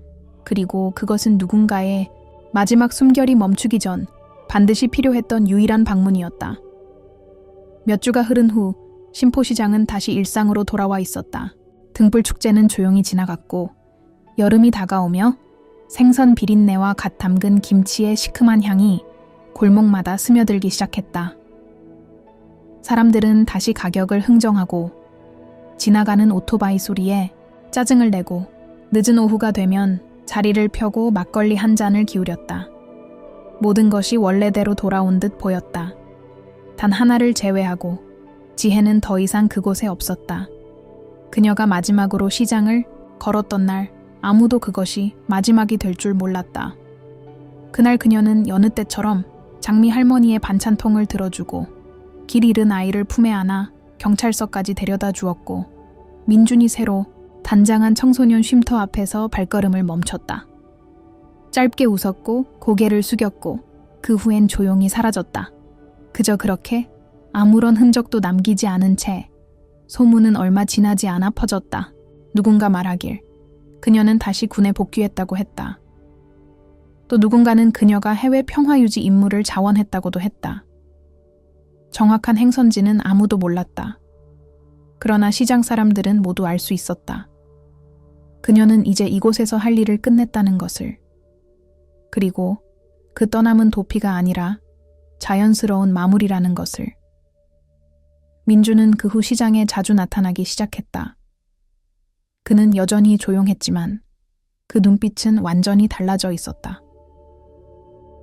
그리고 그것은 누군가의 마지막 숨결이 멈추기 전 반드시 필요했던 유일한 방문이었다. 몇 주가 흐른 후 신포시장은 다시 일상으로 돌아와 있었다. 등불 축제는 조용히 지나갔고 여름이 다가오며 생선 비린내와 갓 담근 김치의 시큼한 향이 골목마다 스며들기 시작했다. 사람들은 다시 가격을 흥정하고 지나가는 오토바이 소리에 짜증을 내고 늦은 오후가 되면 자리를 펴고 막걸리 한 잔을 기울였다. 모든 것이 원래대로 돌아온 듯 보였다. 단 하나를 제외하고 지혜는 더 이상 그곳에 없었다. 그녀가 마지막으로 시장을 걸었던 날 아무도 그것이 마지막이 될 줄 몰랐다. 그날 그녀는 여느 때처럼 장미 할머니의 반찬통을 들어주고 길 잃은 아이를 품에 안아 경찰서까지 데려다 주었고 민준이 새로 단장한 청소년 쉼터 앞에서 발걸음을 멈췄다. 짧게 웃었고 고개를 숙였고 그 후엔 조용히 사라졌다. 그저 그렇게 아무런 흔적도 남기지 않은 채 소문은 얼마 지나지 않아 퍼졌다. 누군가 말하길 그녀는 다시 군에 복귀했다고 했다. 또 누군가는 그녀가 해외 평화유지 임무를 자원했다고도 했다. 정확한 행선지는 아무도 몰랐다. 그러나 시장 사람들은 모두 알 수 있었다. 그녀는 이제 이곳에서 할 일을 끝냈다는 것을. 그리고 그 떠남은 도피가 아니라 자연스러운 마무리라는 것을. 민주는 그 후 시장에 자주 나타나기 시작했다. 그는 여전히 조용했지만 그 눈빛은 완전히 달라져 있었다.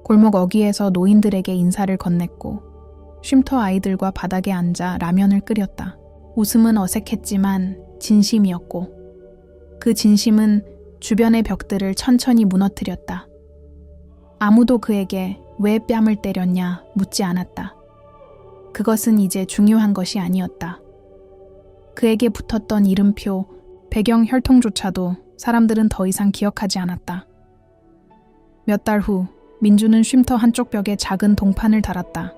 골목 어귀에서 노인들에게 인사를 건넸고 쉼터 아이들과 바닥에 앉아 라면을 끓였다. 웃음은 어색했지만 진심이었고 그 진심은 주변의 벽들을 천천히 무너뜨렸다. 아무도 그에게 왜 뺨을 때렸냐 묻지 않았다. 그것은 이제 중요한 것이 아니었다. 그에게 붙었던 이름표, 배경 혈통조차도 사람들은 더 이상 기억하지 않았다. 몇 달 후 민주는 쉼터 한쪽 벽에 작은 동판을 달았다.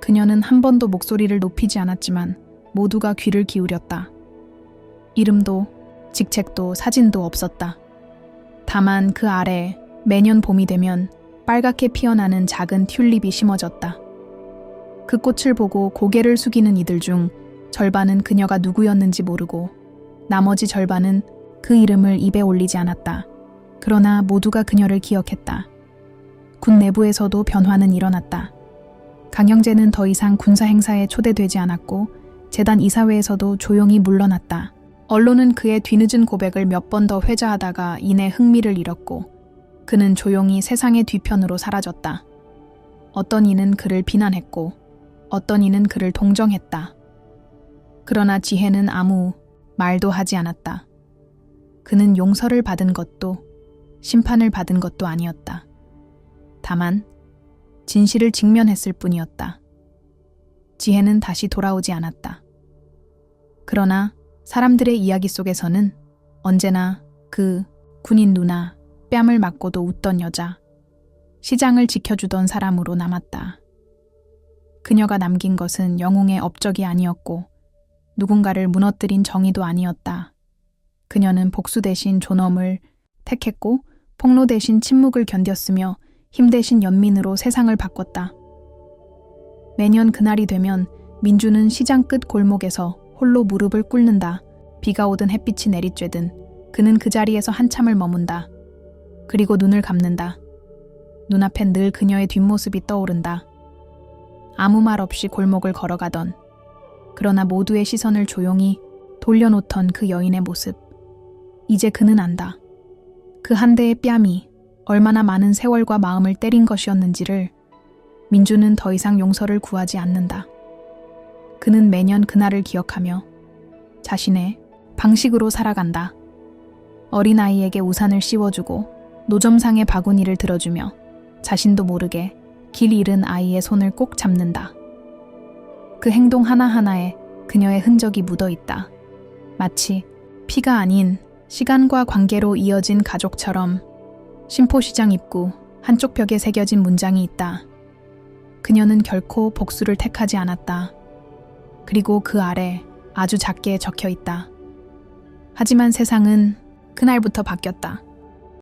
그녀는 한 번도 목소리를 높이지 않았지만 모두가 귀를 기울였다. 이름도 직책도 사진도 없었다. 다만 그 아래 매년 봄이 되면 빨갛게 피어나는 작은 튤립이 심어졌다. 그 꽃을 보고 고개를 숙이는 이들 중 절반은 그녀가 누구였는지 모르고 나머지 절반은 그 이름을 입에 올리지 않았다. 그러나 모두가 그녀를 기억했다. 군 내부에서도 변화는 일어났다. 강영재는 더 이상 군사 행사에 초대되지 않았고 재단 이사회에서도 조용히 물러났다. 언론은 그의 뒤늦은 고백을 몇 번 더 회자하다가 이내 흥미를 잃었고 그는 조용히 세상의 뒤편으로 사라졌다. 어떤 이는 그를 비난했고 어떤 이는 그를 동정했다. 그러나 지혜는 아무 말도 하지 않았다. 그는 용서를 받은 것도 심판을 받은 것도 아니었다. 다만 진실을 직면했을 뿐이었다. 지혜는 다시 돌아오지 않았다. 그러나 사람들의 이야기 속에서는 언제나 그 군인 누나, 뺨을 맞고도 웃던 여자, 시장을 지켜주던 사람으로 남았다. 그녀가 남긴 것은 영웅의 업적이 아니었고 누군가를 무너뜨린 정의도 아니었다. 그녀는 복수 대신 존엄을 택했고 폭로 대신 침묵을 견뎠으며 힘 대신 연민으로 세상을 바꿨다. 매년 그날이 되면 민주는 시장 끝 골목에서 홀로 무릎을 꿇는다. 비가 오든 햇빛이 내리쬐든 그는 그 자리에서 한참을 머문다. 그리고 눈을 감는다. 눈앞엔 늘 그녀의 뒷모습이 떠오른다. 아무 말 없이 골목을 걸어가던, 그러나 모두의 시선을 조용히 돌려놓던 그 여인의 모습. 이제 그는 안다. 그 한 대의 뺨이 얼마나 많은 세월과 마음을 때린 것이었는지를. 민주는 더 이상 용서를 구하지 않는다. 그는 매년 그날을 기억하며 자신의 방식으로 살아간다. 어린아이에게 우산을 씌워주고 노점상의 바구니를 들어주며 자신도 모르게 길 잃은 아이의 손을 꼭 잡는다. 그 행동 하나하나에 그녀의 흔적이 묻어 있다. 마치 피가 아닌 시간과 관계로 이어진 가족처럼. 신포시장 입구 한쪽 벽에 새겨진 문장이 있다. 그녀는 결코 복수를 택하지 않았다. 그리고 그 아래 아주 작게 적혀 있다. 하지만 세상은 그날부터 바뀌었다.